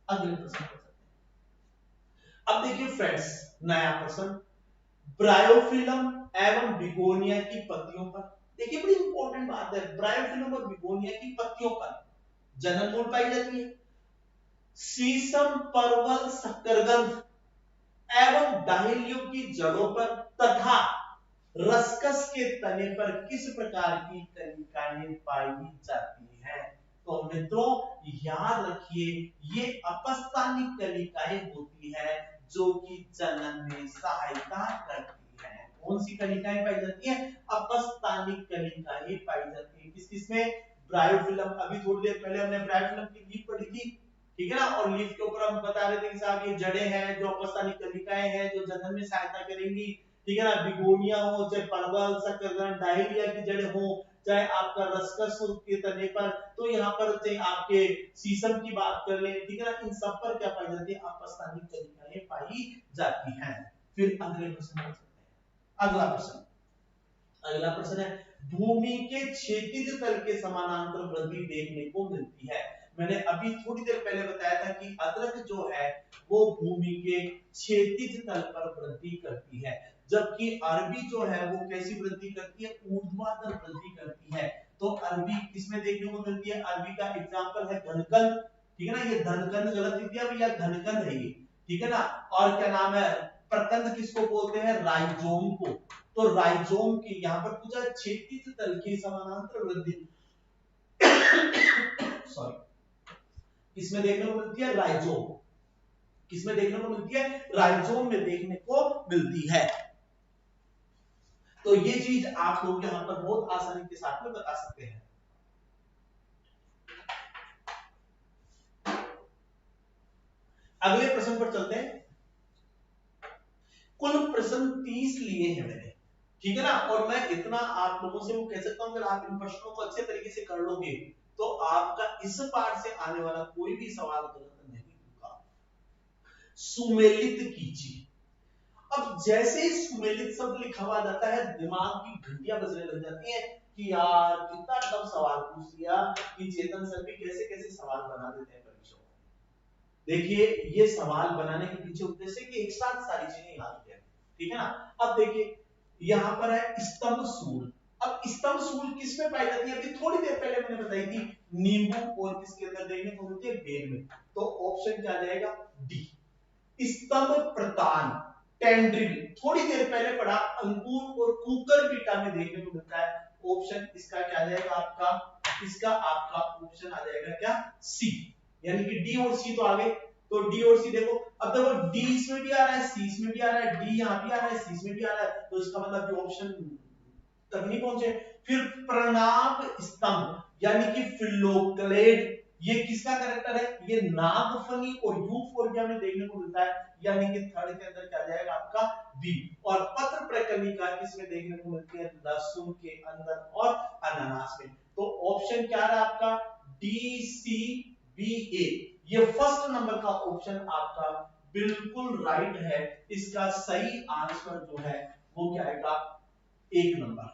अगले प्रश्न पर चलते हैं। अब देखिए फ्रेंड्स, नया प्रश्न, ब्रायोफिलम एवं बिगोनिया की पत्तियों पर, देखिए बड़ी इंपॉर्टेंट बात है, ब्रायोफिलम और बिगोनिया की पत्तियों पर जनन मूल पाई जाती है, शीशम, परवल, शकरकंद एवं डाहेलियों की जड़ों पर तथा रसकस के तने पर किस प्रकार की कलिकाएं पाई जाती हैं? तो मित्रों याद रखिए, ये अपस्थानिक कलिकाएं होती है जो कि जनन में सहायता करती है। कौन सी कलिकाएं पाई जाती हैं? अपस्थानिक कलिकाएं पाई जाती है। किस किस में? ब्रायोफिलम, अभी थोड़ी देर पहले हमने ब्रायोफिलम की लीफ पढ़ी थी, ठीक है ना। और लीफ के ऊपर हम बता रहे थे कि साहब ये जड़ें हैं जो अपस्थानिक कलिकाएं हैं जो जनन में सहायता करेंगी, ठीक है ना। बिगोनिया हो, चाहे परवल, शकरकंद, डायलिया की जड़ें हो, चाहे आपका रसकस के तने पर, तो यहाँ पर चाहे आपके शीशम की बात कर लें, ठीक है ना, इन सब पर क्या पाई जाती है? अपस्थानिक कलिकाएं पाई जाती हैं। फिर अगले प्रश्न पर चलते हैं। अगला प्रश्न है, भूमि के क्षैतिज तल के समानांतर वृद्धि देखने को मिलती है। मैंने अभी थोड़ी देर पहले बताया था कि अदरक जो है वो भूमि के क्षैतिज तल पर वृद्धि करती है, जबकि अरबी जो है वो कैसी वृद्धि करती है? ऊर्ध्वाधर वृद्धि करती है। तो अरबी किसमें देखने को मिलती है? अरबी का एग्जांपल है धनकंद, ठीक है ना। ये धनकंद गलत लिख दिया भैया, धनकंद है ये, ठीक है ना। और क्या नाम है? प्रकंद किसको बोलते हैं? राइजोम को। तो राइजोम की यहां पर पूछा क्षैतिज तल की समानांतर वृद्धि सॉरी किसमें देखने को मिलती है? राइजोम। किसमें देखने को मिलती है? राइजोम में देखने को मिलती है। तो ये चीज आप लोग यहां पर बहुत आसानी के साथ में बता सकते हैं। अगले प्रश्न पर चलते हैं। कुल प्रश्न 30 लिए हैं मैंने, ठीक है ना, और मैं इतना आप लोगों से वो कह सकता हूं, अगर आप इन प्रश्नों को अच्छे तरीके से कर लोगे तो आपका इस पाठ से आने वाला कोई भी सवाल गलत नहीं होगा। सुमेलित कीजिए। अब जैसे ही सुमेलित शब्द लिखा हुआ जाता है, दिमाग की घंटियां बजने लग जाती हैं कि यार कितना टफ सवाल पूछ दिया, कि चेतन सर भी कैसे कैसे सवाल बना देते हैं परीक्षा में। देखिए, ये सवाल बनाने के पीछे उद्देश्य कि एक साथ सारी चीजें याद हो जाए, ठीक है ना। अब देखिए यहां पर है स्तंभ सूल। अब स्तंभ सूल किसमें पाई जाती है? अभी थोड़ी देर पहले मैंने बताई थी, नींबू और किसके अंदर देखने को मिलती है? बेर में। तो ऑप्शन क्या जाएगा? डी। स्तंभ प्रतान, टेंड्रिल, थोड़ी देर पहले पढ़ा, अंकुर और कुकर बीटा में देखने को मिलता है। ऑप्शन इसका क्या जाएगा आपका? इसका आपका ऑप्शन आ जाएगा क्या? सी। यानी कि डी और सी तो आ गए। तो डी और सी देखो, अब देखो डी इसमें भी आ रहा है, सी इसमें भी आ रहा है, डी यहां भी आ रहा है, सी इसमें भी आ रहा है, तो इसका मतलब कि ऑप्शन तक नहीं पहुंचे। फिर प्रणाब स्तंभ यानी कि फिलोक्लेड, ये किसका कैरेक्टर है? ये नागफनी और यूफोर्बिया में देखने को मिलता है, यानी कि थर्ड के अंदर क्या जाएगा आपका? बी। और पत्र प्रकर्णिका किसमें देखने को मिलती है? लहसुन के अंदर और अनानास में। तो ऑप्शन क्या रहा आपका? डी सी बी ए। ये फर्स्ट नंबर का ऑप्शन आपका बिल्कुल राइट है। इसका सही आंसर जो है वो क्या आएगा? 1 नंबर।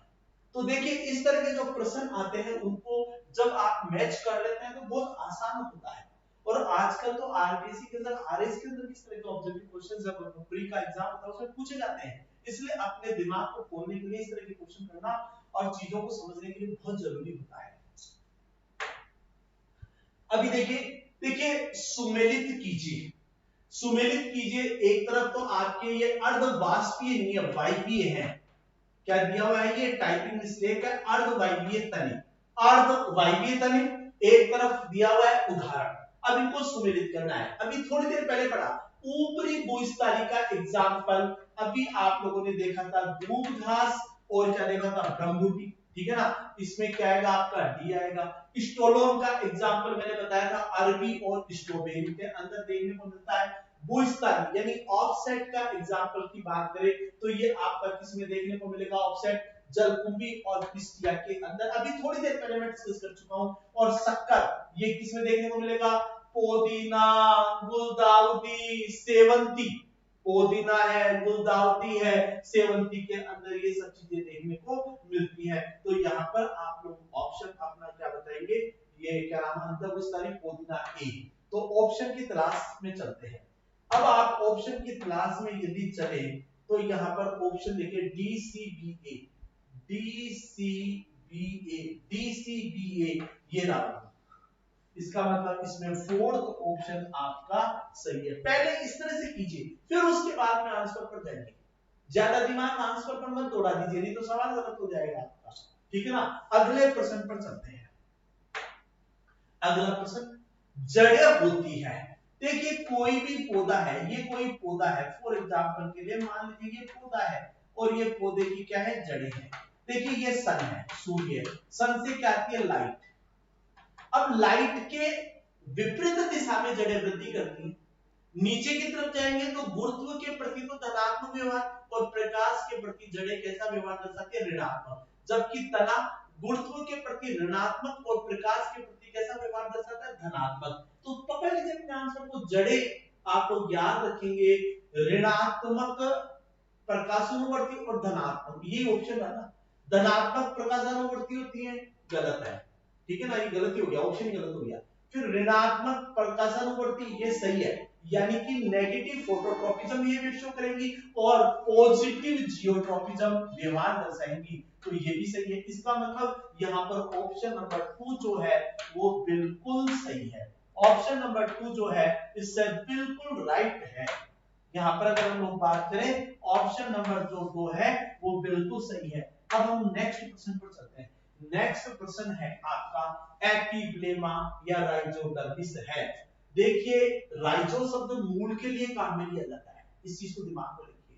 तो देखिए इस तरह के जो प्रश्न आते हैं उनको जब आप मैच कर लेते हैं तो बहुत आसान होता है। और आजकल तो आरपीएससी के अंदर, आरएस के अंदर किस तरह के ऑब्जेक्टिव क्वेश्चंस जब प्री का एग्जाम होता है उसमें पूछे जाते हैं। इसलिए अपने दिमाग को खोलने के लिए इस तरह के क्वेश्चन करना और चीजों को समझने के लिए बहुत जरूरी होता है। अभी देखिए सुमेलित कीजिए। सुमेलित कीजिए, एक तरफ तो आपके ये अर्धवाष्पीय नहीं है, वायवीय है। क्या दिया हुआ है? ये टाइपिंग मिस्टेक है। अर्धवायवीय तनि, अर्धवायवीय तनि एक तरफ दिया हुआ है उदाहरण। अब इनको सुमेलित करना है। अभी थोड़ी देर पहले पढ़ा ऊपरी भूस्थली का एग्जाम्पल, अभी आप लोगों ने देखा था दूब घास और क्या देखा था? ब्रह्मबूटी, ठीक है ना। इसमें क्या आएगा आपका? डी आएगा। स्टोलोन का एग्जाम्पल मैंने बताया था, अरबी और स्ट्रॉबेरी के अंदर देखने को मिलता है। भूस्थली यानी ऑफसेट का एग्जांपल की बात करें तो ये आपका किसमें देखने को मिलेगा? ऑफसेट जलकुंभी और पिस्टिया के अंदर, अभी थोड़ी देर पहले मैं डिस्कस कर चुका हूं। और शक्कर ये किसमें देखने को मिलेगा? पुदीना, गुलदाउदी, सेवंती। पुदीना है, गुलदाउदी है, सेवंती के अंदर ये सब चीजें देखने को मिलती है। तो यहाँ पर आप लोग ऑप्शन अपना क्या बताएंगे? ये क्या नाम है? पुदीना ए। तो ऑप्शन की तलाश में चलते हैं। अब आप ऑप्शन की तलाश में यदि चले तो यहां पर ऑप्शन देखिए D C B A, D C B A, D C B ए, ये रहा। इसका मतलब इसमें फोर्थ ऑप्शन आपका सही है। पहले इस तरह से कीजिए, फिर उसके बाद में आंसर पर जाएंगे। ज्यादा दिमाग आंसर पर मत दौड़ा दीजिए, नहीं तो सवाल गलत हो जाएगा आपका, ठीक है ना। अगले प्रश्न पर चलते हैं। अगला प्रश्न, जड़ें होती है। देखिए कोई भी पौधा है, ये कोई पौधा है, फॉर एग्जांपल के लिए मान लीजिए ये पौधा है और ये पौधे की क्या है? जड़ें हैं। देखिए ये सन है, सूर्य, सन से क्या आती है? लाइट। अब लाइट के विपरीत दिशा में जड़ें वृद्धि करती हैं। नीचे की तरफ जाएंगे तो गुरुत्व के प्रति तो धनात्मक व्यवहार, और प्रकाश के प्रति जड़ें कैसा व्यवहार दर्शाती है? ऋणात्मक। जबकि तना गुरुत्व के प्रति ऋणात्मक और प्रकाश के प्रति कैसा व्यवहार दर्शाता है? धनात्मक। तो पकड़ लीजिए अपने आंसर को, जड़ें आप लोग याद रखेंगे ऋणात्मक प्रकाशानुवर्ती और धनात्मक, ये ऑप्शन है ना। धनात्मक प्रकाशानुवर्ती होती है, गलत है, ठीक है ना, ये गलती हो गया, ऑप्शन ही गलत हो गया। फिर ऋणात्मक प्रकाशानुवर्ती ये सही है, यानी कि नेगेटिव फोटोट्रोपिज्म ये शो करेंगी और पॉजिटिव जियोट्रोपिज्म व्यवहार दर्शाएंगी, तो ये भी सही है। इसका मतलब यहाँ पर ऑप्शन नंबर 2 जो है वो बिल्कुल सही है। ऑप्शन नंबर 2 जो है इससे बिल्कुल राइट है। यहाँ पर अगर हम लोग बात करें ऑप्शन नंबर जो 2 है वो बिल्कुल सही है। अब हम नेक्स्ट प्रश्न पर चलते हैं। नेक्स्ट प्रश्न है आपका एपिब्लेमा या राइजोडर्मिस है। देखिए राइजो शब्द मूल के लिए काम में लिया जाता है, इस चीज को दिमाग में रखिए।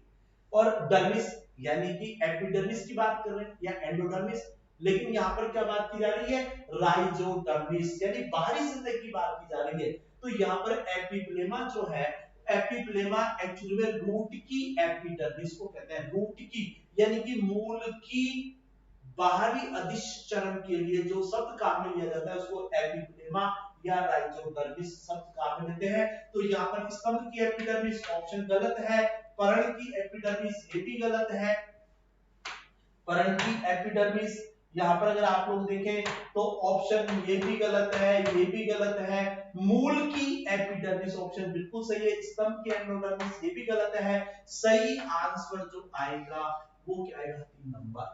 और डर्मिस यानी कि एपिडर्मिस की बात कर रहे हैं या एंडोडर्मिस, लेकिन यहाँ पर क्या बात की जा रही है, राइजोडर्मिस यानी बाहरी सतह की बात की जा रही है। तो यहाँ पर एपिप्लेमा जो है, एपिप्लेमा एक्चुअली में रूट की एपिडर्मिस को कहते हैं, रूट की यानी कि मूल की बाहरी अदिश चरण के लिए जो शब्द काम में लिया जाता है उसको एपिप्लेमा या राइजोडर्मिस शब्द काम में लेते हैं। तो यहाँ पर स्तंभ की एपिडर्मिस ऑप्शन गलत है, पर्ण की एपिडर्मिस ये भी गलत है, पर्ण की एपिडर्मिस यहाँ पर अगर आप लोग देखें तो ऑप्शन ये भी गलत है, ये भी गलत है, मूल की एपिडर्मिस ऑप्शन बिल्कुल सही है, स्तंभ की एंडोडर्मिस ये भी गलत है। सही आंसर जो आएगा वो क्या आएगा, 3 नंबर,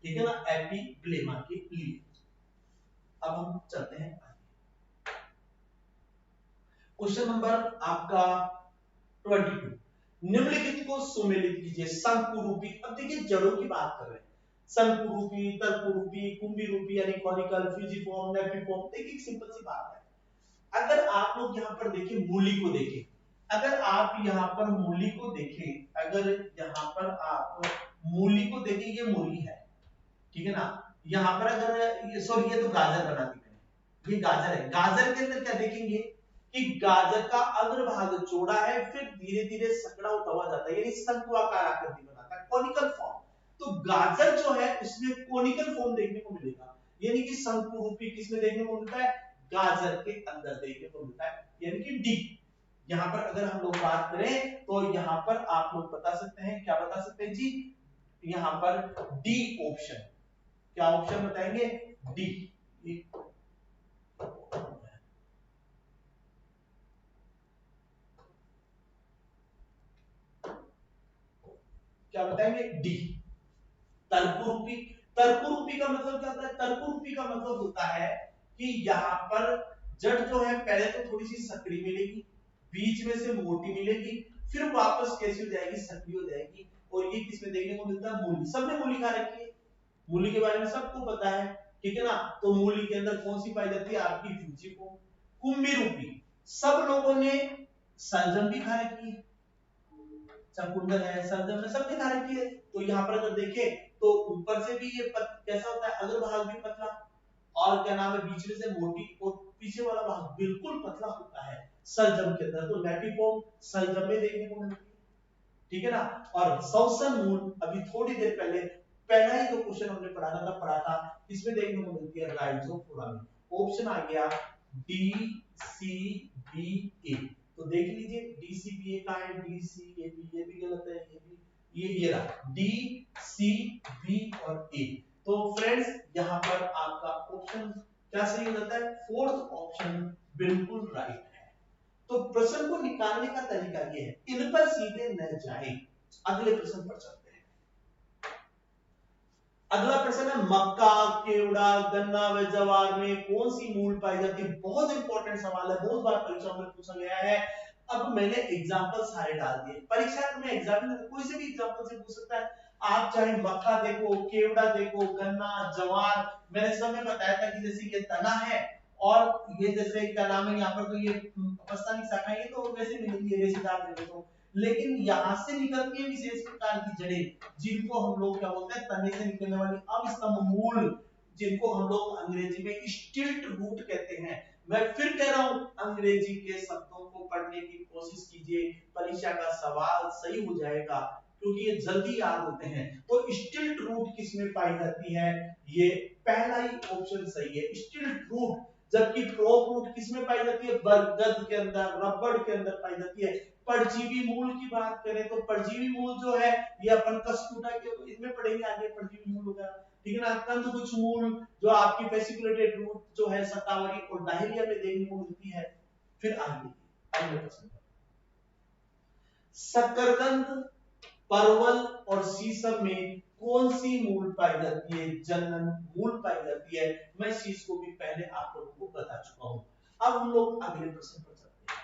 ठीक है ना, एपिप्लेमा के लिए। अब हम चलते हैं क्वेश्चन नंबर आपका 22, निम्नलिखित को सुमेलित कीजिए शंकुरूपी। अब देखिए जड़ों की बात कर रहे हैं, शंकुरूपी, तर्करूपी, कुंभीरूपी यानी कॉनिकल, फ्यूजिफॉर्म, नेपिफॉर्म। देखिए एक सिंपल सी बात है, अगर आप लोग यहाँ पर देखिए मूली को देखें, अगर आप यहाँ पर मूली को देखें, अगर यहाँ पर आप मूली को देखें, ये मूली है, ठीक है ना, यहाँ पर अगर सॉरी ये तो गाजर बना दी मैंने, ये गाजर है, गाजर के अंदर क्या देखेंगे कि गाजर का अग्रभाग चौड़ा है, फिर धीरे धीरे सकड़ा होता हुआ जाता है, यानी शंकुआकार आकृति बनाता है, कॉनिकल फॉर्म। तो गाजर जो है उसमें कॉनिकल फॉर्म देखने को मिलेगा, यानी कि शंकुरूपी किसमें देखने को मिलता है, गाजर के अंदर देखने को मिलता है, यानी कि डी। यहाँ पर अगर हम लोग बात करें तो यहाँ पर आप लोग बता सकते हैं, क्या बता सकते हैं जी, यहाँ पर डी ऑप्शन, क्या ऑप्शन बताएंगे, डी। क्या बताएंगे, डी, तर्करूपी। तर्करूपी का मतलब क्या होता है, तर्करूपी का मतलब होता है कि यहाँ पर जड़ जो है पहले तो थोड़ी सी सकड़ी मिलेगी, बीच में से मोटी मिलेगी, फिर वापस कैसी हो जाएगी, सकड़ी हो जाएगी। और ये किसमें देखने को मिलता है, मूली। सबने मूली खा रखी है, मूली के बारे में सबको पता है, ठीक है ना। तो मूली के अंदर कौन सी पाई जाती है, आपकी फ्यूजिफॉर्म। कुंभीरूपी, सब लोगों ने सलजम भी खा रखी है, चकुंदर है, सलजम है, सबने खा रखी है। तो यहाँ पर अगर देखें तो ऊपर से भी ये कैसा होता है, अग्रभाग भी पतला, और क्या नाम है, बीच में से मोटी, और पीछे वाला भाग बिल्कुल पतला होता है सलजम के अंदर। तो नेपिफॉर्म सलजम में देखने को मिलती है, ठीक है ना। और सौसन मूल अभी थोड़ी देर पहले पहला ही जो क्वेश्चन हमने पढ़ा था इसमें देखने को मिलती है राइजोफोरा में। ऑप्शन आ गया डी सी बी ए। तो देख लीजिए डी सी बी ए का है, डी सी ए बी, ये भी गलत है, ये भी, ये रहा डी सी बी और ए। तो फ्रेंड्स यहाँ पर आपका ऑप्शन क्या सही हो जाता है, फोर्थ ऑप्शन बिल्कुल राइट है। तो प्रश्न को निकालने का तरीका ये है, इन पर सीधे न जाएं, अगले प्रश्न पर चलते हैं। अगला प्रश्न है, मक्का, केवड़ा, गन्ना व ज्वार में कौन सी मूल पाई जाती है। बहुत इंपॉर्टेंट सवाल है, बहुत बार परीक्षाओं में पूछा गया है। अब मैंने एग्जांपल सारे डाल दिए, परीक्षा में एग्जामिनर कोई से भी एग्जांपल से पूछ सकता है। आप चाहे मक्का देखो, केवड़ा देखो, गन्ना, ज्वार, मैंने समय बताया था कि जैसे ये तना है और ये जैसे क्या नाम है, यहाँ पर तो ये अपस्तानिक शाखा, ये तो वैसे मिलेंगी रेशेदार जड़ें, तो लेकिन यहाँ से निकलती है विशेष प्रकार की जड़ें, जिनको हम लोग क्या बोलते हैं, तने से निकलने वाली अवस्तंभ मूल, जिनको हम लोग अंग्रेजी में स्टिल्ट रूट कहते हैं। मैं फिर कह रहा हूं, अंग्रेजी के शब्दों को पढ़ने की कोशिश कीजिए, परीक्षा का सवाल सही हो जाएगा, क्योंकि ये जल्दी याद होते हैं। तो स्टिल्ट रूट किसमें पाई जाती है, ये पहला ही ऑप्शन सही है, स्टिल्ट रूट। जबकि प्रोप रूट किसमें पाई जाती है, बरगद के अंदर, रबड़ के अंदर पाई जाती है। परजीवी मूल की बात करें तो परजीवी मूल जो है ये अपन कस्टूटा के इसमें पढ़ेंगे आगे, परजीवी मूल वगैरह, ठीक है ना। कंदकुछ मूल जो आपकी फेसिकुलेटेड रूट जो है शतावरी और डायरिया में देखने को मिलती है। फिर आगे अगले प्रश्न, शकरकंद, परवल और शीशम में कौन सी मूल पाई जाती है, जनन मूल पाई जाती है। मैं इस चीज को भी पहले आप लोगों को बता चुका हूं। अब हम लोग अगले प्रश्न पर चलते हैं,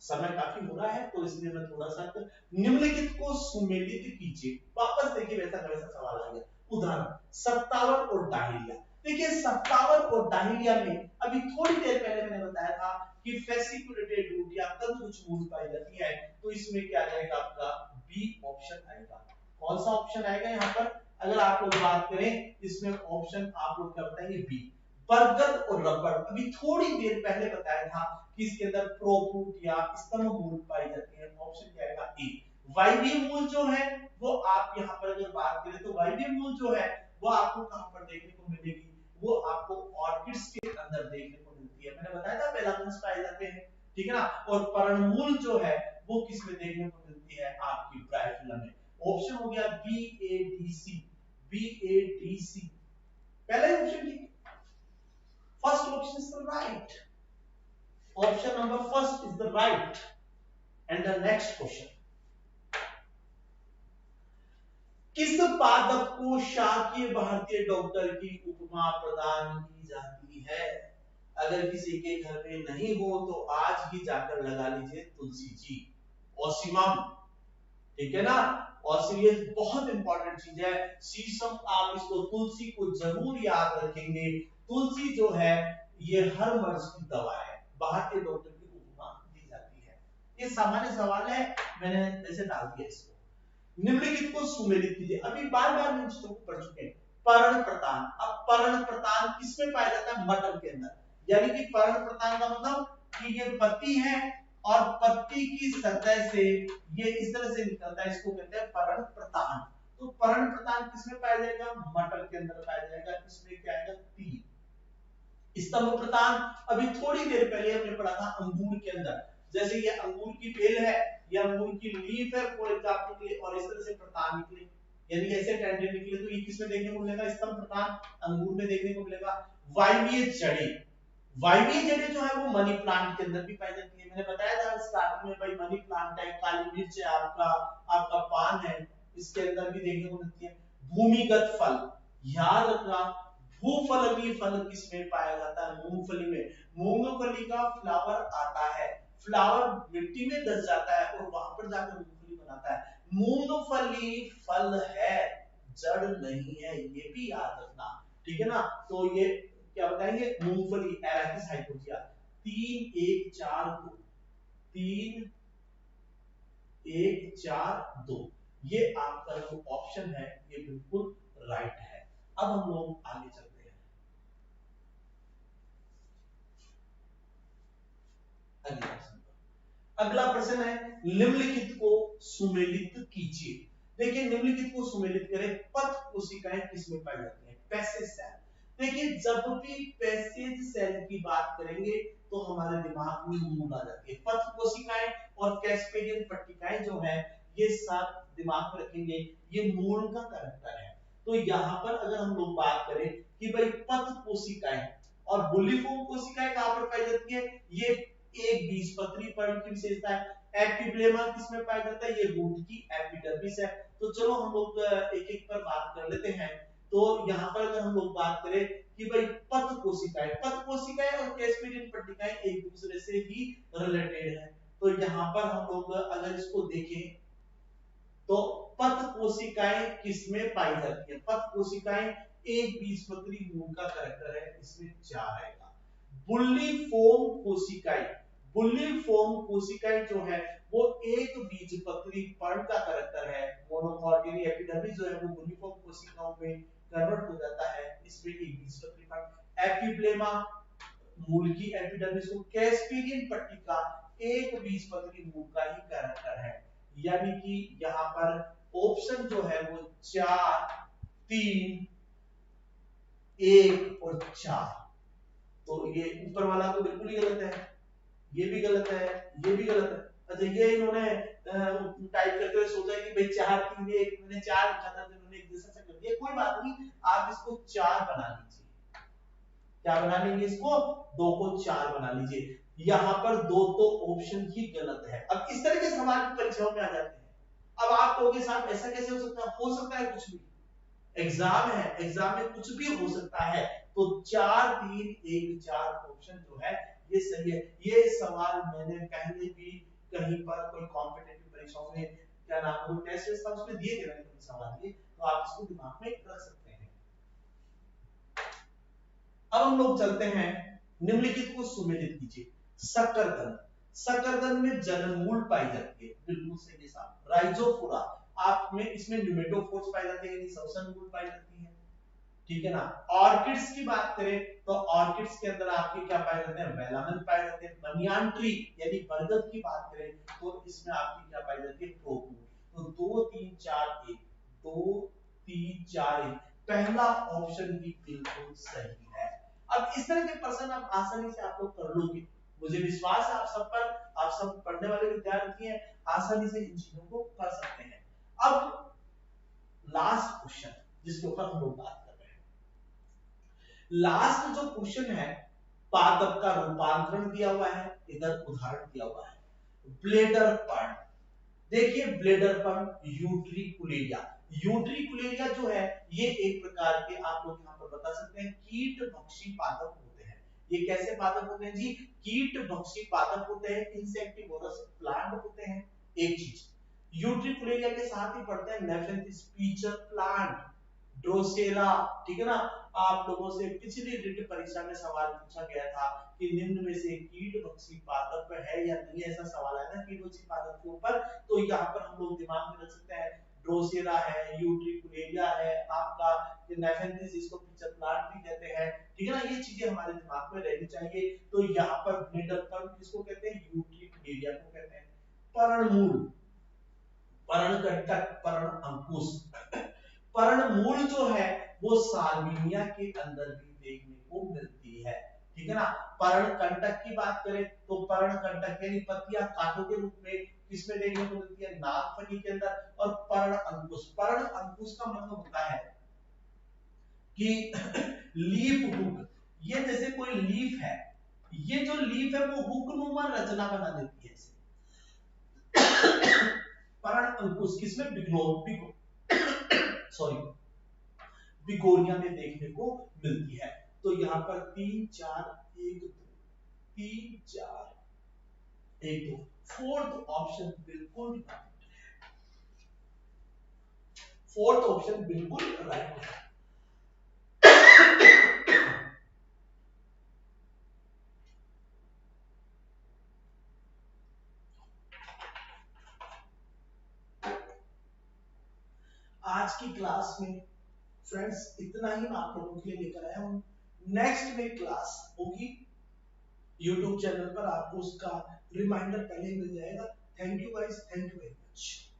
समय काफी हो रहा है तो इसलिए मैं थोड़ा सा, निम्नलिखित को सुमेलित कीजिए। वापस देखिए वैसा का वैसा सवाल आ गया। उदाहरण, सत्तावन और डायरिया। देखिए सनफ्लावर और डायरिया में अभी थोड़ी देर पहले मैंने बताया था कि फेसिकुलेटेड रूट या कुछ मूल पाई जाती है, तो इसमें क्या जाएगा आपका बी ऑप्शन आएगा। कौन सा ऑप्शन आएगा यहाँ पर? अगर आप लोग बात करें इसमें ऑप्शन आप लोग क्या बताएंगे? बी। बरगद और रबड़ अभी थोड़ी देर पहले बताया था कि इसके अंदर प्रोरूट या स्तंभ मूल पाई जाती है, ऑप्शन क्या आएगा? ए। वायवीय मूल जो है वो आप यहाँ पर अगर बात करें तो वायवीय मूल जो है वो आपको कहां पर देखने को मिलेगी? वो आपको ऑर्किड्स के अंदर देखने को मिलती है। मैंने बताया था पेलामेंस पाए जाते हैं, ठीक है ना। और पर्णमूल जो है वो किस में देखने को मिलती है? आपकी ब्रायोफिलम में। ऑप्शन हो गया B A D C. B A D C पहला ही ऑप्शन ठीक है। First option is the right. Option number first is the right. And the next question, किस पादप को शाकीय भारतीय डॉक्टर की उपमा प्रदान की जाती है? अगर किसी के घर में नहीं हो तो आज ही जाकर लगा लीजिए तुलसी जी, ओसिमम, ठीक है ना। और ये बहुत इंपॉर्टेंट चीज है, शीशम, आप इसको तुलसी को जरूर याद रखेंगे। तुलसी जो है ये हर मर्ज की दवा है, भारतीय डॉक्टर की उपमा दी जाती है। ये सामान्य सवाल है, मैंने ऐसे डाल दिया इसको। निम्नलिखित को सुमेलित कीजिए। अभी बार बार इन चीजों को पढ़ चुके हैं। पर्ण प्रतान, अब पर्ण प्रतान किसमें पाया जाता है? मटर के अंदर। यानी कि पर्ण प्रतान का मतलब कि ये पत्ती है और पत्ती की सतह से ये इस तरह से निकलता है, इसको कहते हैं पर्ण प्रतान। तो पर्ण प्रतान किसमें पाया जाएगा? मटर के अंदर पाया जाएगा। इसमें क्या आएगा? तीन। स्तंभ प्रतान अभी थोड़ी देर पहले हमने पढ़ा था अंगूर के अंदर। जैसे ये अंगूर की बेल है, ये अंगूर की लीफ है, फॉर एग्जांपल के लिए, और इस तरह से प्रतान निकले, यानी ऐसे टेंडे निकले, तो ये किसमें देखने को मिलेगा? स्तंभ प्रतान अंगूर में देखने को मिलेगा। वायवीय जड़ें, वायवीय जड़ें जो है वो मनी प्लांट के अंदर भी पाई जाती है। मैंने बताया था स्टार्टिंग में, भाई मनी प्लांट है, काली मिर्च है, आपका आपका पान है, इसके अंदर भी देखने को मिलती है। भूमिगत फल, याद रखना भूफलकीय फल किसमें पाया जाता है? मूंगफली में। मूंगफली का फ्लावर आता है, फ्लावर मिट्टी में दस जाता है और वहां पर जाकर मूंगफली बनाता है। मूंगफली फल है, जड़ नहीं है, ये भी याद रखना, ठीक है ना। तो ये क्या बताएंगे? मूंगफली, एराकिस हाइपोजिया। 3 1 4 2, 3 1 4 2, ये आपका जो ऑप्शन है ये बिल्कुल राइट है। अब हम लोग आगे चलते हैं। अगला प्रश्न है, निम्नलिखित को सुमेलित कीजिए। देखिए निम्नलिखित को सुमेलित करें। पथ कोशिकाएं किसमें पाई जाती हैं? Passage cell. देखिए जब भी पैसेज सेल की बात करेंगे तो हमारे दिमाग में मूल आ जाती है। पथ कोशिकाएं और कैस्पेडियन पट्टिकाएं जो है ये सब दिमाग में रखेंगे, ये मूल का कैरेक्टर है। तो यहाँ पर अगर हम लोग बात करें कि भाई पथ कोशिकाएं और बुल्लीफॉर्म कोशिकाएं कहां पर पाई जाती है? ये एक बीजपत्री पर्ण की विशेषता है। एपिब्लेमा किसमें पाया जाता है? ये रूट की एपिडर्मिस है। तो चलो हम लोग एक एक पर बात कर लेते हैं। तो यहाँ पर अगर हम लोग बात करें कि भाई पथ कोशिकाएं और कैस्पेडियन पट्टिकाएं एक दूसरे से ही रिलेटेड है। तो यहाँ पर हम लोग अगर इसको देखें तो पथ कोशिकाएं किसमें पाई जाती है? पथ कोशिकाएं एक बीजपत्री मूल का कैरेक्टर है, इसमें 4 आएगा। बुल्लीफॉर्म कोशिकाएं, बुल्लीफॉर्म कोशिकाएं जो है वो एक बीजपत्री पर्ण का कैरेक्टर है। मोनोकॉटिली एपिडर्मिस जो है वो बुल्लीफॉर्म कोशिकाओं में कन्वर्ट हो जाता है, इसमें एक बीजपत्री पर्ण। एपिब्लेमा मूल की एपिडर्मिस को, कैस्पेडियन पट्टिका एक बीजपत्री मूल का ही कैरेक्टर है। यानी कि यहाँ पर ऑप्शन जो है वो 4 3 1 और 4। तो ये ऊपर वाला तो बिल्कुल ही गलत है, ये भी गलत है, ये भी गलत है। अच्छा ये इन्होंने टाइप करते हुए सोचा कि भाई 4 3 1, मैंने 4 लिखा था तो इन्होंने एक जैसा कर दिया। कोई बात नहीं, आप इसको 4 बना लीजिए। क्या बना लेंगे इसको? 2 को 4 बना लीजिए। यहाँ पर 2 तो ऑप्शन ही गलत है। अब इस तरह के सवाल की परीक्षाओं में आ जाते हैं। अब आप कहोगे साहब ऐसा कैसे हो सकता है? हो सकता है कुछ भी, एग्जाम है, एग्जाम में कुछ भी हो सकता है। तो 4 3 1 4 ऑप्शन जो है ये सही है। ये सवाल मैंने पहले भी कहीं पर कोई कॉम्पिटिटिव परीक्षाओं में क्या नाम है वो टेस्ट था उसमें दिए थे मैंने कभी सवाल ये, तो आप इसको दिमाग में रख सकते हैं। अब हम लोग चलते हैं निम्नलिखित को सुमेलित कीजिए। शकरकंद, शकरकंद में जननमूल पाई जाती है, बिल्कुल सही साहब। राइजोफोरा, आप में इसमें न्यूमेटोफोर्स पाई जाते हैं, यानी श्वसन मूल पाई जाती है, ठीक है ना। ऑर्किड्स की बात करें तो ऑर्किड्स के अंदर आपके क्या पाए जाते हैं, वेलामेन पाए जाते हैं। बनियान ट्री यानी बरगद की बात करें तो इसमें आपकी क्या पाई जाती है, प्रोपूल। तो 2 3 4 1, 2 3 4 1, पहला ऑप्शन भी बिल्कुल सही है। अब इस तरह के प्रश्न आप आसानी से आप लोग कर लोगे, मुझे विश्वास है आप सब पर, आप सब पढ़ने वाले विद्यार्थी हैं, आसानी से इन चीजों को कर सकते हैं। अब लास्ट क्वेश्चन जिसके ऊपर हम लोग बात कर रहे हैं, लास्ट जो क्वेश्चन है, पादप का रूपांतरण दिया हुआ है, इधर उदाहरण दिया हुआ है। ब्लेडर पर्न, देखिए ब्लेडर पर्न यूट्रिकुलेरिया, यूट्रिकुलेरिया जो है ये एक प्रकार के आप लोग यहाँ पर बता सकते हैं कीट भक्षी पादप होते हैं। ये कैसे पादप होते हैं जी, कीट भक्षी पादप होते हैं, इंसेक्टिवोरस प्लांट होते हैं। एक चीज यूट्रिकुलेरिया के साथ ही पढ़ते हैं नेफेंथिस पीचर प्लांट, ड्रोसेरा, ठीक है ना। आप लोगों से पिछली रिट परीक्षा में सवाल पूछा गया था कि निम्न में से कीट भक्षी पादप है या नहीं, ऐसा सवाल है ना कीट भक्षी पादप के ऊपर। तो यहाँ पर हम लोग दिमाग में रख सकते हैं ड्रोसेरा है, यूट्रिकुलेरिया है, आपका नेफेंथिस इसको पिचर प्लांट भी कहते हैं, ठीक है ना। ये चीजें हमारे दिमाग में रहनी चाहिए। तो यहाँ पर ब्लेडर पर्न किसको कहते हैं, यूट्रिकुलेरिया को कहते हैं। पर्णमूल, पर्णकंटक, पर्ण अंकुश, पर्णमूल जो है वो साल्विनिया के अंदर भी देखने को मिलती है, ठीक है ना। पर्णकंटक की बात करें तो पर्णकंटक यानी पत्तियां कांटों के रूप में किसमें देखने को मिलती है, नागफनी के अंदर। और पर्ण अंकुश, पर्ण अंकुश का मतलब होता है कि लीफ हुक, ये जैसे कोई लीफ है, ये जो लीफ है वो हुकनुमा रचना बना देती है। पर्ण अंकुश किसमें, सॉरी बिगोनिया में देखने को मिलती है। तो यहाँ पर 3 4 1 2, 3 4 1 2, फोर्थ ऑप्शन बिल्कुल, फोर्थ ऑप्शन बिल्कुल राइट है। आज की क्लास में फ्रेंड्स इतना ही मैं आप लोगों के लिए लेकर आया हूं। नेक्स्ट में क्लास होगी YouTube चैनल पर, आपको उसका रिमाइंडर पहले ही मिल जाएगा। Thank you guys, thank you very much.